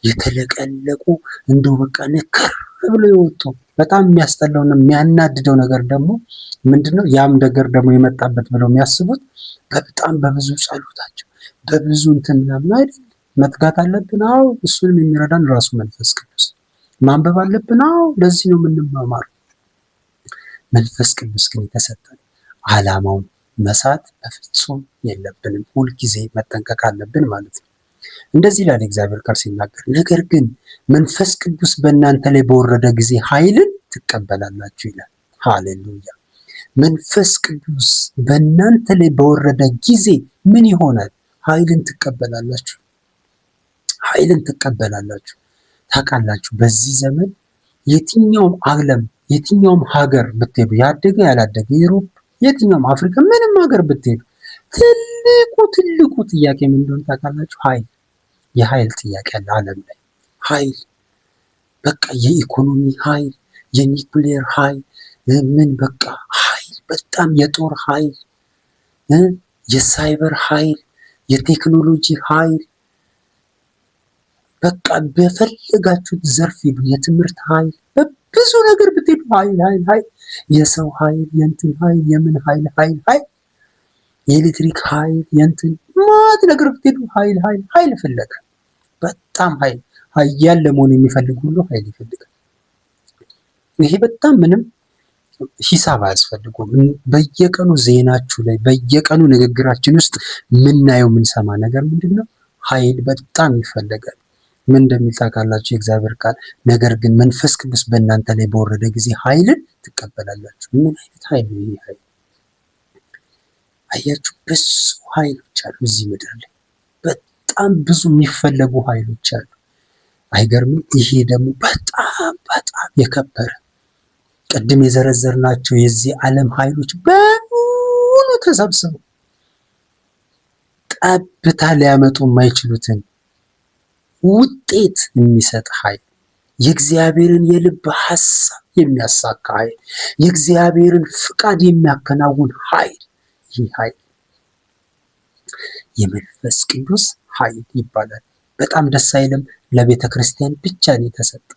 Speaker 1: የተለቀለቁ እንደው በቃ ንክር ብሎ የወጡ በጣም የሚያስጠላውና የሚያናድደው ነገር ደግሞ ምንድነው? ያም ነገር ደግሞ የመጣበት ብለው የሚያስቡት በጣም በብዙ ጸሎታቸው በብዙ እንትን ምናምን አይደል? መትጋት አለብን። አዎ እሱንም የሚረዳን ራሱ መንፈስ ቅዱስ። ማንበብ አለብን። አዎ ለዚህ ነው የምንማማር። መንፈስ ቅዱስ ግን የተሰጠን ዓላማውን መሳት በፍጹም የለብንም። ሁልጊዜ መጠንቀቅ አለብን ማለት ነው። እንደዚህ ይላል እግዚአብሔር ቃል ሲናገር፣ ነገር ግን መንፈስ ቅዱስ በእናንተ ላይ በወረደ ጊዜ ኃይልን ትቀበላላችሁ ይላል። ሃሌሉያ! መንፈስ ቅዱስ በእናንተ ላይ በወረደ ጊዜ ምን ይሆናል? ኃይልን ትቀበላላችሁ። ኃይልን ትቀበላላችሁ። ታውቃላችሁ በዚህ ዘመን የትኛውም ዓለም የትኛውም ሀገር ብትሄዱ ያደገ ያላደገ ዩሮፕ የትኛውም አፍሪካ ምንም ሀገር ብትሄዱ ትልቁ ጥያቄ ምን እንደሆነ ታውቃላችሁ? ኃይል። የኃይል ጥያቄ አለ ዓለም ላይ። ኃይል በቃ የኢኮኖሚ ኃይል፣ የኒውክሌር ኃይል፣ ምን በቃ ኃይል፣ በጣም የጦር ኃይል፣ የሳይበር ኃይል፣ የቴክኖሎጂ ኃይል፣ በቃ በፈለጋችሁት ዘርፍ ሄዱ፣ የትምህርት ኃይል፣ ብዙ ነገር ብትሄዱ ኃይል፣ የሰው ኃይል፣ የእንትን ኃይል፣ የምን ኃይል፣ የኤሌክትሪክ ኃይል፣ የእንትን ማት ነገር ብትሄዱ ኃይል ፍለጋ። በጣም ኃያል ለመሆን የሚፈልግ ሁሉ ኃይል ይፈልጋል። ይሄ በጣም ምንም ሂሳብ አያስፈልጉም። በየቀኑ ዜናችሁ ላይ በየቀኑ ንግግራችን ውስጥ የምናየው የምንሰማ ነገር ምንድነው? ኃይል በጣም ይፈልጋል። ምን እንደሚል ታውቃላችሁ? የእግዚአብሔር ቃል ነገር ግን መንፈስ ቅዱስ በእናንተ ላይ በወረደ ጊዜ ኃይልን ትቀበላላችሁ። ምን አይነት ኃይል ነው ይሄ ኃይል? አያችሁ፣ ብዙ ኃይሎች አሉ እዚህ ምድር ላይ፣ በጣም ብዙ የሚፈለጉ ኃይሎች አሉ። አይገርምም? ይሄ ደግሞ በጣም የከበረ ቅድም የዘረዘርናቸው የዚህ ዓለም ኃይሎች በሙሉ ተሰብስበው ጠብታ ሊያመጡ የማይችሉትን ውጤት የሚሰጥ ኃይል፣ የእግዚአብሔርን የልብ ሐሳብ የሚያሳካ ኃይል፣ የእግዚአብሔርን ፍቃድ የሚያከናውን ኃይል፣ ይህ ኃይል የመንፈስ ቅዱስ ኃይል ይባላል። በጣም ደስ አይልም? ለቤተ ክርስቲያን ብቻ ነው የተሰጠ።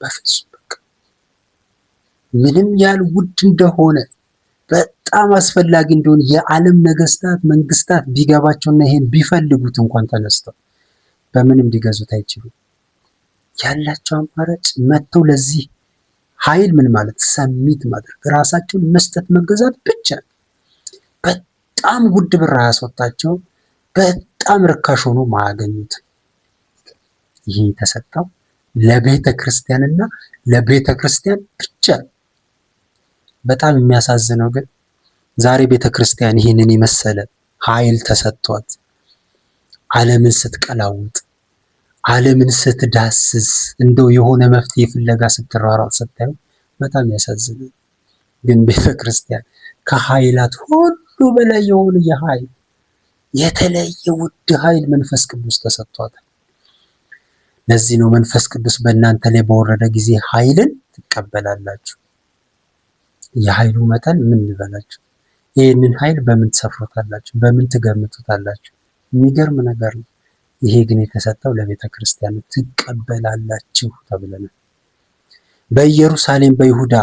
Speaker 1: በፍጹም በቃ ምንም ያህል ውድ እንደሆነ በጣም አስፈላጊ እንደሆነ የዓለም ነገስታት መንግስታት ቢገባቸውና ይሄን ቢፈልጉት እንኳን ተነስተው በምንም ሊገዙት አይችሉም። ያላቸው አማራጭ መጥተው ለዚህ ኃይል ምን ማለት ሰሚት ማድረግ፣ ራሳቸውን መስጠት፣ መገዛት ብቻ። በጣም ውድ ብር አያስወጣቸው፣ በጣም ርካሽ ሆኖ ማያገኙት። ይሄ የተሰጠው ለቤተ ክርስቲያንና ለቤተ ክርስቲያን ብቻ። በጣም የሚያሳዝነው ግን ዛሬ ቤተ ክርስቲያን ይህንን የመሰለ ኃይል ተሰጥቷት ዓለምን ስትቀላውጥ ዓለምን ስትዳስስ እንደው የሆነ መፍትሄ ፍለጋ ስትሯሯጥ ስታዩ በጣም ያሳዝናል። ግን ቤተ ክርስቲያን ከኃይላት ሁሉ በላይ የሆነ የኃይል የተለየ ውድ ኃይል መንፈስ ቅዱስ ተሰጥቷታል። ለዚህ ነው መንፈስ ቅዱስ በእናንተ ላይ በወረደ ጊዜ ኃይልን ትቀበላላችሁ። የኃይሉ መጠን ምን ልበላችሁ? ይህንን ኃይል በምን ትሰፍሩታላችሁ? በምን ትገምቱታላችሁ? የሚገርም ነገር ነው። ይሄ ግን የተሰጠው ለቤተ ክርስቲያን ትቀበላላችሁ ተብለናል። በኢየሩሳሌም፣ በይሁዳ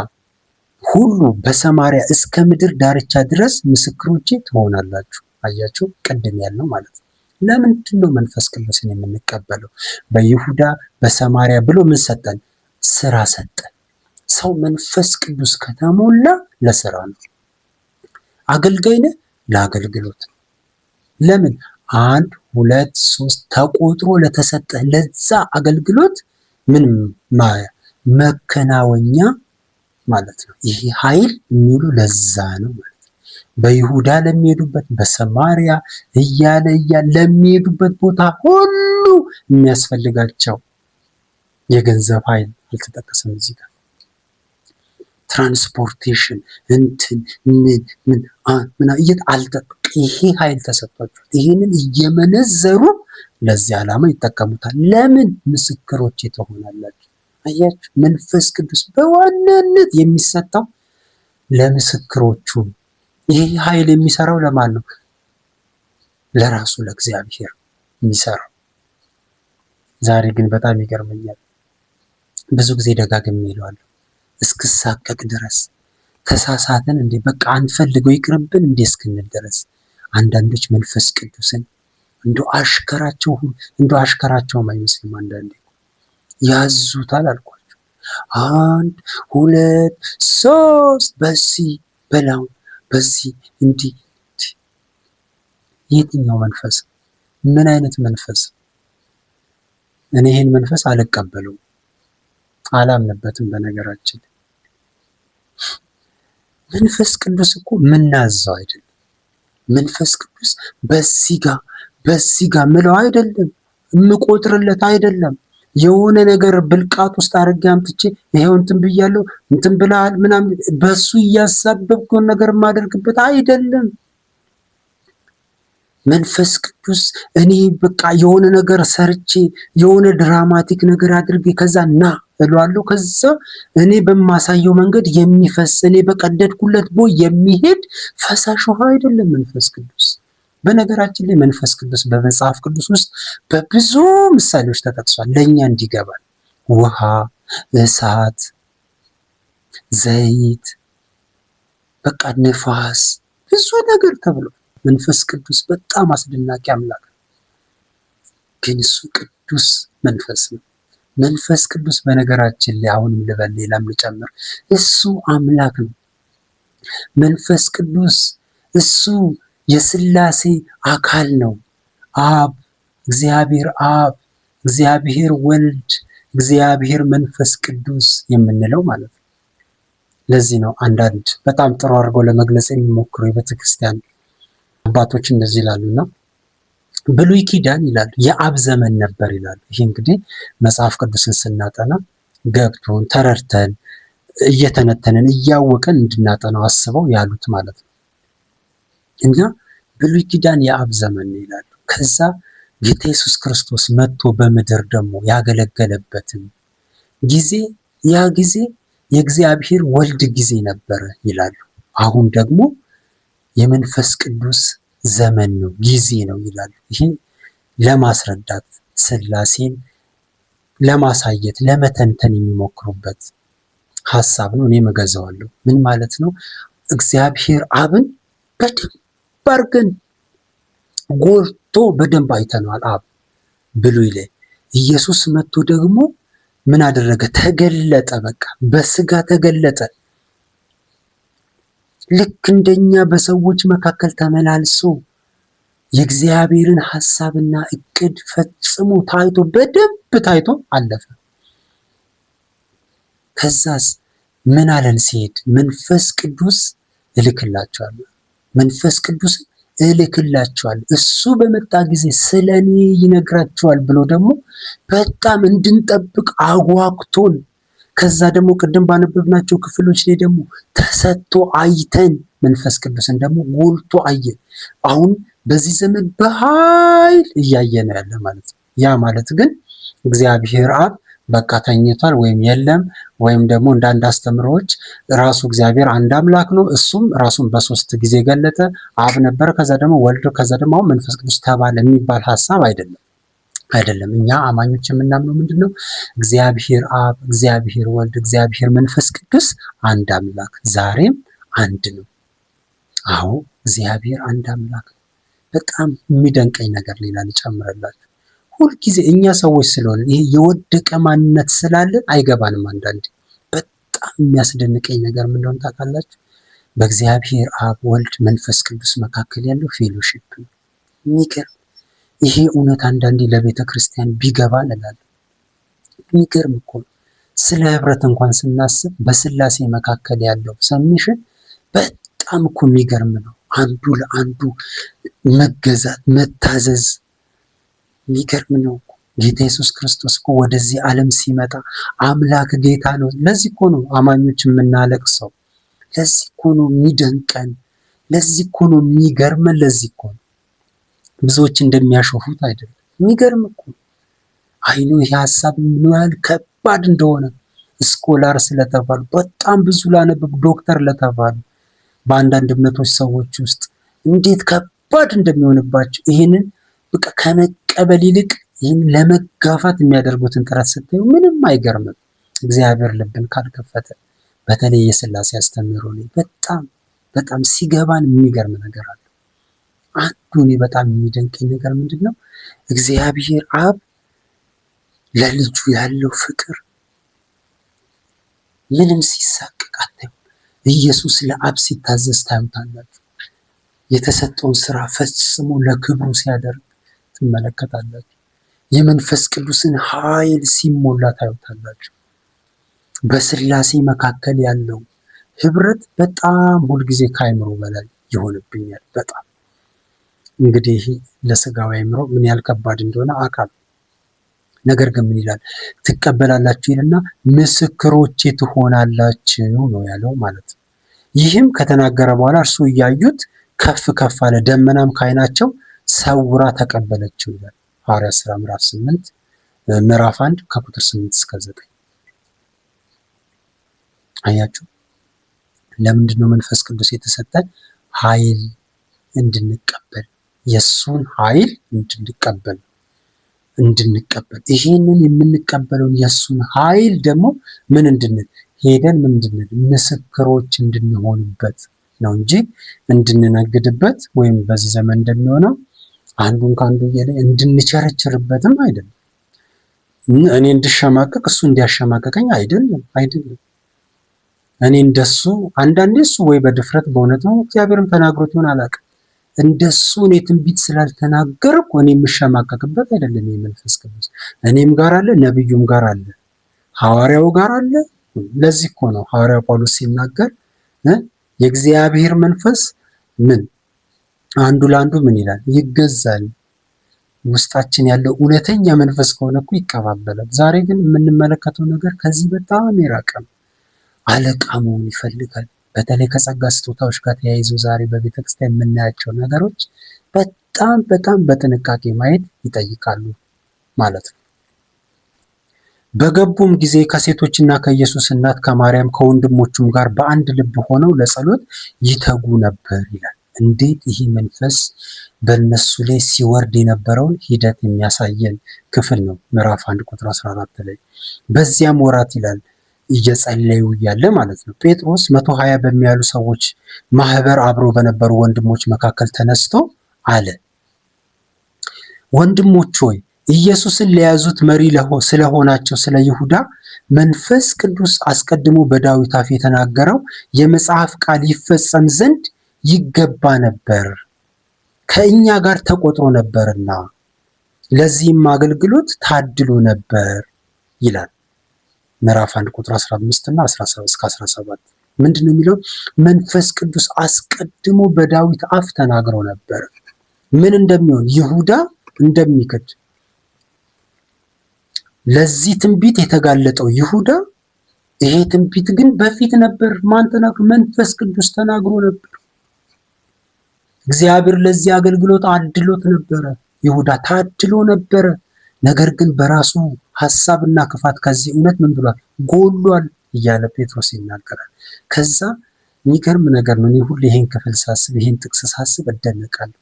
Speaker 1: ሁሉ፣ በሰማሪያ እስከ ምድር ዳርቻ ድረስ ምስክሮቼ ትሆናላችሁ አያችሁ፣ ቅድም ያልነው ማለት ነው። ለምንድን ነው መንፈስ ቅዱስን የምንቀበለው? በይሁዳ በሰማሪያ ብሎ ምን ሰጠን? ስራ ሰጠን። ሰው መንፈስ ቅዱስ ከተሞላ ለስራ ነው። አገልጋይ ነህ፣ ለአገልግሎት ነው። ለምን? 1 2 3 ተቆጥሮ ለተሰጠህ ለዛ አገልግሎት ምን መከናወኛ ማለት ነው። ይሄ ኃይል የሚውሉ ለዛ ነው ማለት ነው። በይሁዳ ለሚሄዱበት በሰማሪያ እያለ ለሚሄዱበት ቦታ ሁሉ የሚያስፈልጋቸው የገንዘብ ኃይል አልተጠቀሰም እዚህ ጋር። ትራንስፖርቴሽን እንትን ምን ይሄ ኃይል ተሰጥቷቸዋል። ይሄንን እየመነዘሩ ለዚህ ዓላማ ይጠቀሙታል። ለምን? ምስክሮቼ ትሆናላችሁ። አያችሁ፣ መንፈስ ቅዱስ በዋናነት የሚሰጠው ለምስክሮቹ። ይሄ ኃይል የሚሰራው ለማን ነው? ለራሱ ለእግዚአብሔር የሚሰራው። ዛሬ ግን በጣም ይገርመኛል። ብዙ ጊዜ ደጋግሜ እለዋለሁ እስክሳቀቅ ድረስ ተሳሳትን እንዴ በቃ አንፈልገው ይቅርብን እንዴ እስክንል ድረስ አንዳንዶች መንፈስ ቅዱስን እንደው አሽከራቸውም አይመስልም። አንዳንዴ ያዙታል አልኳቸው። 1 2 3 በዚህ በላው በዚህ እንዲህ። የትኛው መንፈስ? ምን አይነት መንፈስ? እኔ ይሄን መንፈስ አልቀበለውም፣ አላምንበትም። በነገራችን መንፈስ ቅዱስ እኮ ምናዘው አይደለም። መንፈስ ቅዱስ በዚህ ጋር ምለው አይደለም፣ የምቆጥርለት አይደለም። የሆነ ነገር ብልቃጥ ውስጥ አድርጌ አምጥቼ ይሄው እንትን ብያለሁ እንትን ብለሃል ምናምን በሱ እያሳበብኩን ነገር የማደርግበት አይደለም። መንፈስ ቅዱስ እኔ በቃ የሆነ ነገር ሰርቼ የሆነ ድራማቲክ ነገር አድርጌ ከዛ ና እለዋለሁ። ከዛ እኔ በማሳየው መንገድ የሚፈስ እኔ በቀደድኩለት ቦይ የሚሄድ ፈሳሽ ውሃ አይደለም መንፈስ ቅዱስ። በነገራችን ላይ መንፈስ ቅዱስ በመጽሐፍ ቅዱስ ውስጥ በብዙ ምሳሌዎች ተጠቅሷል። ለእኛ እንዲገባል ውሃ፣ እሳት፣ ዘይት፣ በቃ ነፋስ፣ ብዙ ነገር ተብሏል። መንፈስ ቅዱስ በጣም አስደናቂ አምላክ ነው። ግን እሱ ቅዱስ መንፈስ ነው። መንፈስ ቅዱስ በነገራችን ላይ አሁንም ልበል ሌላም ልጨምር፣ እሱ አምላክ ነው። መንፈስ ቅዱስ እሱ የሥላሴ አካል ነው። እግዚአብሔር አብ፣ እግዚአብሔር ወልድ፣ እግዚአብሔር መንፈስ ቅዱስ የምንለው ማለት ነው። ለዚህ ነው አንዳንድ በጣም ጥሩ አድርገው ለመግለጽ የሚሞክሩ የቤተክርስቲያን አባቶች እንደዚህ ይላሉና ብሉይ ኪዳን ይላሉ የአብ ዘመን ነበር ይላሉ። ይሄ እንግዲህ መጽሐፍ ቅዱስን ስናጠና ገብቶን ተረድተን እየተነተንን እያወቀን እንድናጠናው አስበው ያሉት ማለት ነው። እና ብሉይ ኪዳን የአብ ዘመን ነው ይላሉ። ከዛ ጌታ ኢየሱስ ክርስቶስ መጥቶ በምድር ደግሞ ያገለገለበትን ጊዜ ያ ጊዜ የእግዚአብሔር ወልድ ጊዜ ነበረ ይላሉ። አሁን ደግሞ የመንፈስ ቅዱስ ዘመን ነው ጊዜ ነው ይላሉ። ይሄ ለማስረዳት ሥላሴን ለማሳየት ለመተንተን የሚሞክሩበት ሐሳብ ነው። እኔ እገዛዋለሁ። ምን ማለት ነው? እግዚአብሔር አብን በደንብ አድርገን ጎልቶ በደንብ አይተነዋል። አብ ብሉይ ላይ ኢየሱስ መጥቶ ደግሞ ምን አደረገ? ተገለጠ። በቃ በስጋ ተገለጠ። ልክ እንደኛ በሰዎች መካከል ተመላልሶ የእግዚአብሔርን ሐሳብና እቅድ ፈጽሞ ታይቶ በደንብ ታይቶ አለፈ። ከዛስ ምን አለን ሲሄድ? መንፈስ ቅዱስ እልክላቸዋለሁ፣ መንፈስ ቅዱስ እልክላቸዋለሁ፣ እሱ በመጣ ጊዜ ስለ እኔ ይነግራቸዋል ብሎ ደግሞ በጣም እንድንጠብቅ አጓግቶን ከዛ ደግሞ ቅድም ባነበብናቸው ክፍሎች ላይ ደግሞ ተሰጥቶ አይተን መንፈስ ቅዱስን ደግሞ ጎልቶ አየን። አሁን በዚህ ዘመን በኃይል እያየን ያለ ማለት ነው። ያ ማለት ግን እግዚአብሔር አብ በቃ ተኝቷል ወይም የለም ወይም ደግሞ እንዳንድ አስተምሮዎች ራሱ እግዚአብሔር አንድ አምላክ ነው፣ እሱም ራሱን በሶስት ጊዜ ገለጠ። አብ ነበረ፣ ከዛ ደግሞ ወልድ፣ ከዛ ደግሞ አሁን መንፈስ ቅዱስ ተባለ የሚባል ሐሳብ አይደለም። እኛ አማኞች የምናምነው ምንድን ነው? እግዚአብሔር አብ፣ እግዚአብሔር ወልድ፣ እግዚአብሔር መንፈስ ቅዱስ አንድ አምላክ ዛሬም አንድ ነው። አዎ እግዚአብሔር አንድ አምላክ ነው። በጣም የሚደንቀኝ ነገር ሌላ ልጨምርላችሁ። ሁልጊዜ እኛ ሰዎች ስለሆነ ይሄ የወደቀ ማንነት ስላለን አይገባንም። አንዳንዴ በጣም የሚያስደንቀኝ ነገር ምን እንደሆነ ታውቃላችሁ? በእግዚአብሔር አብ፣ ወልድ፣ መንፈስ ቅዱስ መካከል ያለው ፌሎሺፕ ነው። የሚገርም ይሄ እውነት አንዳንዴ ለቤተ ክርስቲያን ቢገባ እላለሁ። የሚገርም እኮ ነው። ስለ ህብረት እንኳን ስናስብ በስላሴ መካከል ያለው ሰሚሽን በጣም እኮ የሚገርም ነው። አንዱ ለአንዱ መገዛት፣ መታዘዝ የሚገርም ነው። ጌታ ኢየሱስ ክርስቶስ እኮ ወደዚህ ዓለም ሲመጣ አምላክ ጌታ ነው። ለዚህ እኮ ነው አማኞች የምናለቅሰው። ለዚህ እኮ ነው የሚደንቀን። ለዚህ እኮ ነው የሚገርመን። ለዚህ እኮ ነው ብዙዎች እንደሚያሾፉት አይደለም። የሚገርም እኮ አይኑ ይሄ ሀሳብ ምን ያህል ከባድ እንደሆነ ስኮላር ስለተባሉ በጣም ብዙ ላነበቡ ዶክተር ለተባሉ በአንዳንድ እምነቶች ሰዎች ውስጥ እንዴት ከባድ እንደሚሆንባቸው ይህንን በቃ ከመቀበል ይልቅ ይህን ለመጋፋት የሚያደርጉትን ጥረት ስታዩ ምንም አይገርምም። እግዚአብሔር ልብን ካልከፈተ በተለይ የስላሴ አስተምህሮ ላይ በጣም ሲገባን የሚገርም ነገር አለ። አንዱ እኔ በጣም የሚደንቀኝ ነገር ምንድን ነው? እግዚአብሔር አብ ለልጁ ያለው ፍቅር ምንም ሲሳቀቅ አታዩም። ኢየሱስ ለአብ ሲታዘዝ ታዩታላችሁ። የተሰጠውን ስራ ፈጽሞ ለክብሩ ሲያደርግ ትመለከታላችሁ። የመንፈስ ቅዱስን ኃይል ሲሞላ ታዩታላችሁ። በስላሴ መካከል ያለው ህብረት በጣም ሁልጊዜ ከአእምሮ በላይ ይሆንብኛል። በጣም እንግዲህ ለስጋዊ አእምሮ ምን ያህል ከባድ እንደሆነ አውቃለሁ። ነገር ግን ምን ይላል? ትቀበላላችሁ ይልና ምስክሮቼ ትሆናላችሁ ነው ያለው ማለት ነው። ይህም ከተናገረ በኋላ እርሱ እያዩት ከፍ ከፍ አለ፣ ደመናም ከዓይናቸው ሰውራ ተቀበለችው ይላል። ሐዋርያት ሥራ ምዕራፍ 1 ከቁጥር 8 እስከ 9። አያችሁ፣ ለምንድን ነው መንፈስ ቅዱስ የተሰጠን? ኃይል እንድንቀበል፣ የእሱን ኃይል እንድንቀበል። ይሄንን የምንቀበለውን የእሱን ኃይል ደግሞ ምን እንድንል ሄደን ምን እንድንል ምስክሮች እንድንሆንበት ነው እንጂ እንድንነግድበት ወይም በዚህ ዘመን እንደሚሆነው አንዱን ከአንዱ እንድንቸረችርበትም አይደለም። እኔ እንድሸማቀቅ እሱ እንዲያሸማቀቀኝ አይደለም። እኔ እንደሱ አንዳንዴ እሱ ወይ በድፍረት በእውነት ነው እግዚአብሔርም ተናግሮት ይሆን አላውቅም፣ እንደሱ እኔ ትንቢት ስላልተናገርኩ እኔ የምሸማቀቅበት አይደለም። የመንፈስ ቅዱስ እኔም ጋር አለ፣ ነብዩም ጋር አለ፣ ሐዋርያው ጋር አለ። ለዚህ እኮ ነው ሐዋርያው ጳውሎስ ሲናገር የእግዚአብሔር መንፈስ ምን አንዱ ለአንዱ ምን ይላል? ይገዛል። ውስጣችን ያለው እውነተኛ መንፈስ ከሆነ እኮ ይቀባበላል። ዛሬ ግን የምንመለከተው ነገር ከዚህ በጣም የራቀ ነው። አለቃ መሆን ይፈልጋል። በተለይ ከጸጋ ስጦታዎች ጋር ተያይዞ ዛሬ በቤተክርስቲያን የምናያቸው ነገሮች በጣም በጥንቃቄ ማየት ይጠይቃሉ ማለት ነው። በገቡም ጊዜ ከሴቶችና ከኢየሱስ እናት ከማርያም ከወንድሞቹም ጋር በአንድ ልብ ሆነው ለጸሎት ይተጉ ነበር ይላል። እንዴት ይህ መንፈስ በእነሱ ላይ ሲወርድ የነበረውን ሂደት የሚያሳየን ክፍል ነው። ምዕራፍ 1 ቁጥር 14 ላይ በዚያም ወራት ይላል እየጸለዩ እያለ ማለት ነው። ጴጥሮስ 120 በሚያሉ ሰዎች ማህበር አብሮ በነበሩ ወንድሞች መካከል ተነስቶ አለ፣ ወንድሞች ሆይ ኢየሱስን ለያዙት መሪ ስለሆናቸው ስለ ይሁዳ መንፈስ ቅዱስ አስቀድሞ በዳዊት አፍ የተናገረው የመጽሐፍ ቃል ይፈጸም ዘንድ ይገባ ነበር፣ ከእኛ ጋር ተቆጥሮ ነበርና ለዚህም አገልግሎት ታድሎ ነበር ይላል። ምዕራፍ 1 ቁጥር 15 እና 17 እስከ 17 ምንድነው የሚለው? መንፈስ ቅዱስ አስቀድሞ በዳዊት አፍ ተናግሮ ነበር። ምን እንደሚሆን? ይሁዳ እንደሚክድ። ለዚህ ትንቢት የተጋለጠው ይሁዳ፣ ይሄ ትንቢት ግን በፊት ነበር። ማን ተናግሮ? መንፈስ ቅዱስ ተናግሮ ነበር። እግዚአብሔር ለዚህ አገልግሎት አድሎት ነበረ። ይሁዳ ታድሎ ነበረ። ነገር ግን በራሱ ሐሳብና ክፋት ከዚህ እውነት ምን ብሏል? ጎሏል እያለ ጴጥሮስ ይናገራል። ከዛ የሚገርም ነገር ነው። እኔ ሁሌ ይሄን ክፍል ሳስብ፣ ይሄን ጥቅስ ሳስብ እደነቃለሁ።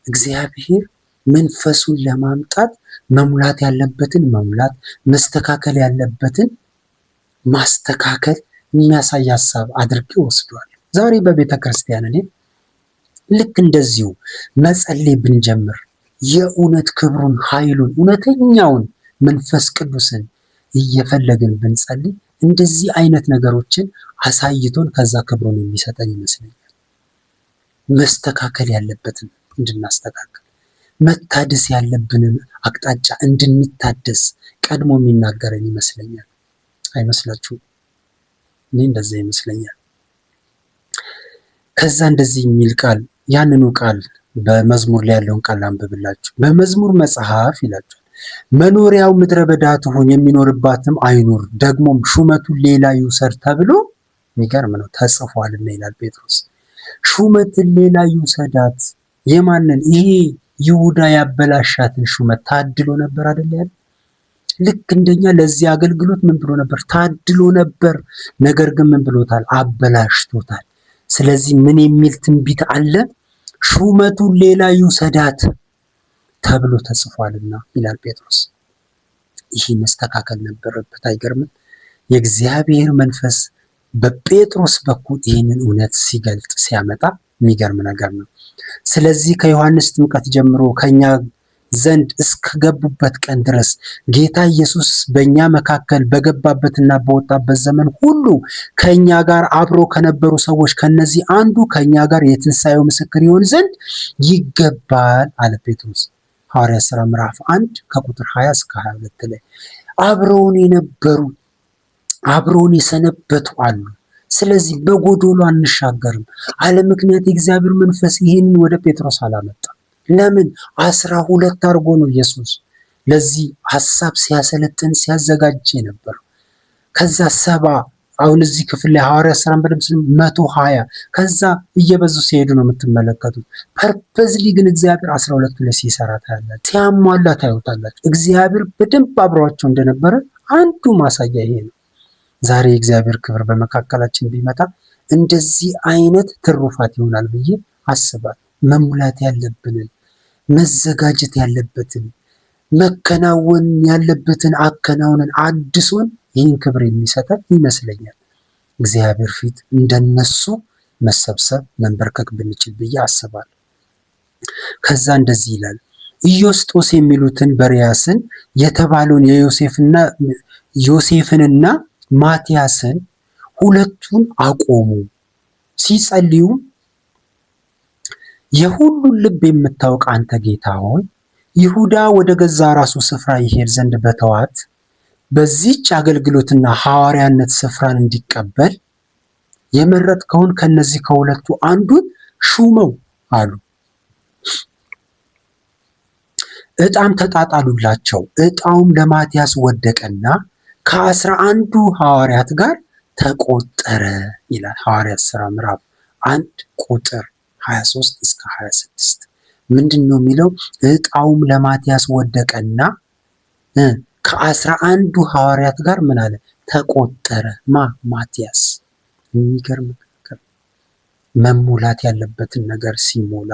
Speaker 1: እግዚአብሔር መንፈሱን ለማምጣት መሙላት ያለበትን መሙላት፣ መስተካከል ያለበትን ማስተካከል የሚያሳይ ሐሳብ አድርጌ ወስዷል። ዛሬ በቤተ ክርስቲያን እኔ ልክ እንደዚሁ መጸለይ ብንጀምር የእውነት ክብሩን፣ ኃይሉን፣ እውነተኛውን መንፈስ ቅዱስን እየፈለግን ብንጸልይ እንደዚህ አይነት ነገሮችን አሳይቶን ከዛ ክብሩን የሚሰጠን ይመስለኛል። መስተካከል ያለበትን እንድናስተካከል፣ መታደስ ያለብንን አቅጣጫ እንድንታደስ ቀድሞ የሚናገረን ይመስለኛል። አይመስላችሁም? እኔ እንደዛ ይመስለኛል። ከዛ እንደዚህ የሚል ቃል ያንኑ ቃል በመዝሙር ላይ ያለውን ቃል አንብብላችሁ። በመዝሙር መጽሐፍ ይላችኋል መኖሪያው ምድረ በዳ ትሁን የሚኖርባትም አይኑር፣ ደግሞም ሹመቱን ሌላ ይውሰድ ተብሎ የሚገርም ነው ተጽፏልና ይላል ጴጥሮስ። ሹመትን ሌላ ይውሰዳት። የማንን? ይሄ ይሁዳ ያበላሻትን ሹመት ታድሎ ነበር አይደል ያለ። ልክ እንደኛ ለዚህ አገልግሎት ምን ብሎ ነበር? ታድሎ ነበር። ነገር ግን ምን ብሎታል? አበላሽቶታል። ስለዚህ ምን የሚል ትንቢት አለ? ሹመቱን ሌላ ይውሰዳት ተብሎ ተጽፏልና ይላል ጴጥሮስ። ይህ መስተካከል ነበረበት። አይገርምም? የእግዚአብሔር መንፈስ በጴጥሮስ በኩል ይህንን እውነት ሲገልጥ ሲያመጣ የሚገርም ነገር ነው። ስለዚህ ከዮሐንስ ጥምቀት ጀምሮ ከኛ ዘንድ እስከገቡበት ቀን ድረስ ጌታ ኢየሱስ በእኛ መካከል በገባበትና በወጣበት ዘመን ሁሉ ከእኛ ጋር አብሮ ከነበሩ ሰዎች ከነዚህ አንዱ ከእኛ ጋር የትንሣኤው ምስክር ይሆን ዘንድ ይገባል አለ ጴጥሮስ። ሐዋርያት ሥራ ምዕራፍ 1 ከቁጥር 20 እስከ 22 ላይ አብረውን የነበሩ አብረውን የሰነበቱ አሉ። ስለዚህ በጎዶሎ አንሻገርም። አለ ምክንያት የእግዚአብሔር መንፈስ ይህንን ወደ ጴጥሮስ አላመጣም። ለምን? 12 አድርጎ ነው ኢየሱስ ለዚህ ሐሳብ ሲያሰለጥን ሲያዘጋጅ የነበረው። ከዛ 70 አሁን እዚህ ክፍል ላይ ሐዋርያት ሥራን በደንብ 120 ከዛ እየበዙ ሲሄዱ ነው የምትመለከቱት። ፐርፐዝሊ ግን እግዚአብሔር 12 ላይ ሲሰራ ታያላችሁ፣ ሲያሟላ ታዩታላችሁ። እግዚአብሔር በደንብ አብሯቸው እንደነበረ አንዱ ማሳያ ይሄ ነው። ዛሬ የእግዚአብሔር ክብር በመካከላችን ቢመጣ እንደዚህ አይነት ትሩፋት ይሆናል ብዬ አስባለሁ። መሙላት ያለብንን መዘጋጀት ያለበትን መከናወን ያለበትን አከናውነን አድሶን ይህን ክብር የሚሰጠን ይመስለኛል። እግዚአብሔር ፊት እንደነሱ መሰብሰብ መንበርከክ ብንችል ብዬ አስባለሁ። ከዛ እንደዚህ ይላል ኢዮስጦስ የሚሉትን በርያስን የተባለውን ዮሴፍንና ማቲያስን ሁለቱን አቆሙ። ሲጸልዩም የሁሉን ልብ የምታውቅ አንተ ጌታ ሆይ ይሁዳ ወደ ገዛ ራሱ ስፍራ ይሄድ ዘንድ በተዋት በዚህች አገልግሎትና ሐዋርያነት ስፍራን እንዲቀበል የመረጥከውን ከነዚህ ከሁለቱ አንዱን ሹመው አሉ። ዕጣም ተጣጣሉላቸው። ዕጣውም ለማቲያስ ወደቀና ከ11 ሐዋርያት ጋር ተቆጠረ ይላል ሐዋርያት ሥራ ምዕራፍ 1 ቁጥር 23 እስከ 26 ምንድን ነው የሚለው? ዕጣውም ለማቲያስ ወደቀና ከ11 ሐዋርያት ጋር ምን አለ? ተቆጠረ። ማቲያስ። የሚገርም ነገር። መሙላት ያለበትን ነገር ሲሞላ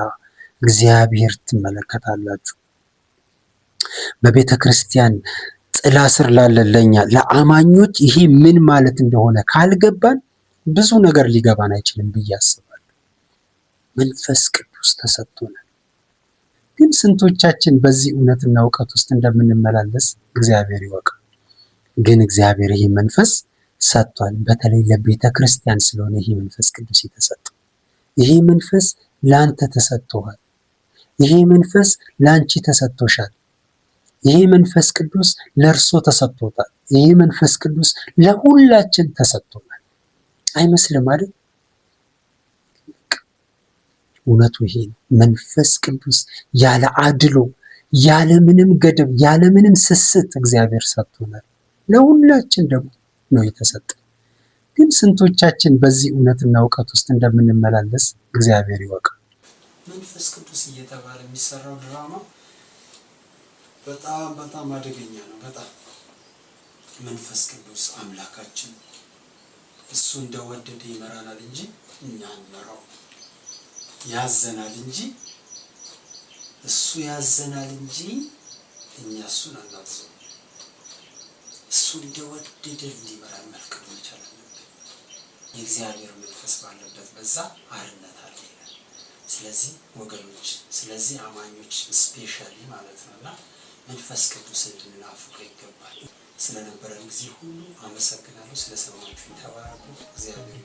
Speaker 1: እግዚአብሔር ትመለከታላችሁ። በቤተ ክርስቲያን ጥላ ስር ላለን ለኛ ለአማኞች ይሄ ምን ማለት እንደሆነ ካልገባን ብዙ ነገር ሊገባን አይችልም ብዬ አስባለሁ። መንፈስ ቅዱስ ተሰጥቶናል። ግን ስንቶቻችን በዚህ እውነትና እውቀት ውስጥ እንደምንመላለስ እግዚአብሔር ይወቅ። ግን እግዚአብሔር ይሄ መንፈስ ሰጥቷል። በተለይ ለቤተ ክርስቲያን ስለሆነ ይሄ መንፈስ ቅዱስ የተሰጠው። ይሄ መንፈስ ለአንተ ተሰጥቶሃል። ይሄ መንፈስ ለአንቺ ተሰጥቶሻል። ይሄ መንፈስ ቅዱስ ለእርሶ ተሰጥቶታል። ይሄ መንፈስ ቅዱስ ለሁላችን ተሰጥቶናል። አይመስልም አይደል? እውነቱ ይሄ ነው። መንፈስ ቅዱስ ያለ አድሎ፣ ያለ ምንም ገደብ፣ ያለ ምንም ስስት እግዚአብሔር ሰጥቶናል። ለሁላችን ደግሞ ነው የተሰጠ። ግን ስንቶቻችን በዚህ እውነትና እውቀት ውስጥ እንደምንመላለስ እግዚአብሔር ይወቅ። መንፈስ ቅዱስ እየተባለ የሚሰራው ድራማ በጣም በጣም አደገኛ ነው። በጣም መንፈስ ቅዱስ አምላካችን እሱ እንደወደደ ይመራናል እንጂ እኛ አንመራው። ያዘናል እንጂ እሱ ያዘናል እንጂ እኛ እሱን አናዘው። እሱ እንደወደደ እንዲመራን መፍቀድ መቻል አለብን። የእግዚአብሔር መንፈስ ባለበት በዛ አርነት አለ ይላል። ስለዚህ ወገኖች፣ ስለዚህ አማኞች ስፔሻሊ ማለት ነውና መንፈስ ቅዱስ እንድንናፍቀው ይገባል። ስለነበረን ጊዜ ሁሉ አመሰግናለሁ። ስለሰማችሁኝ ተባረኩ። እግዚአብሔር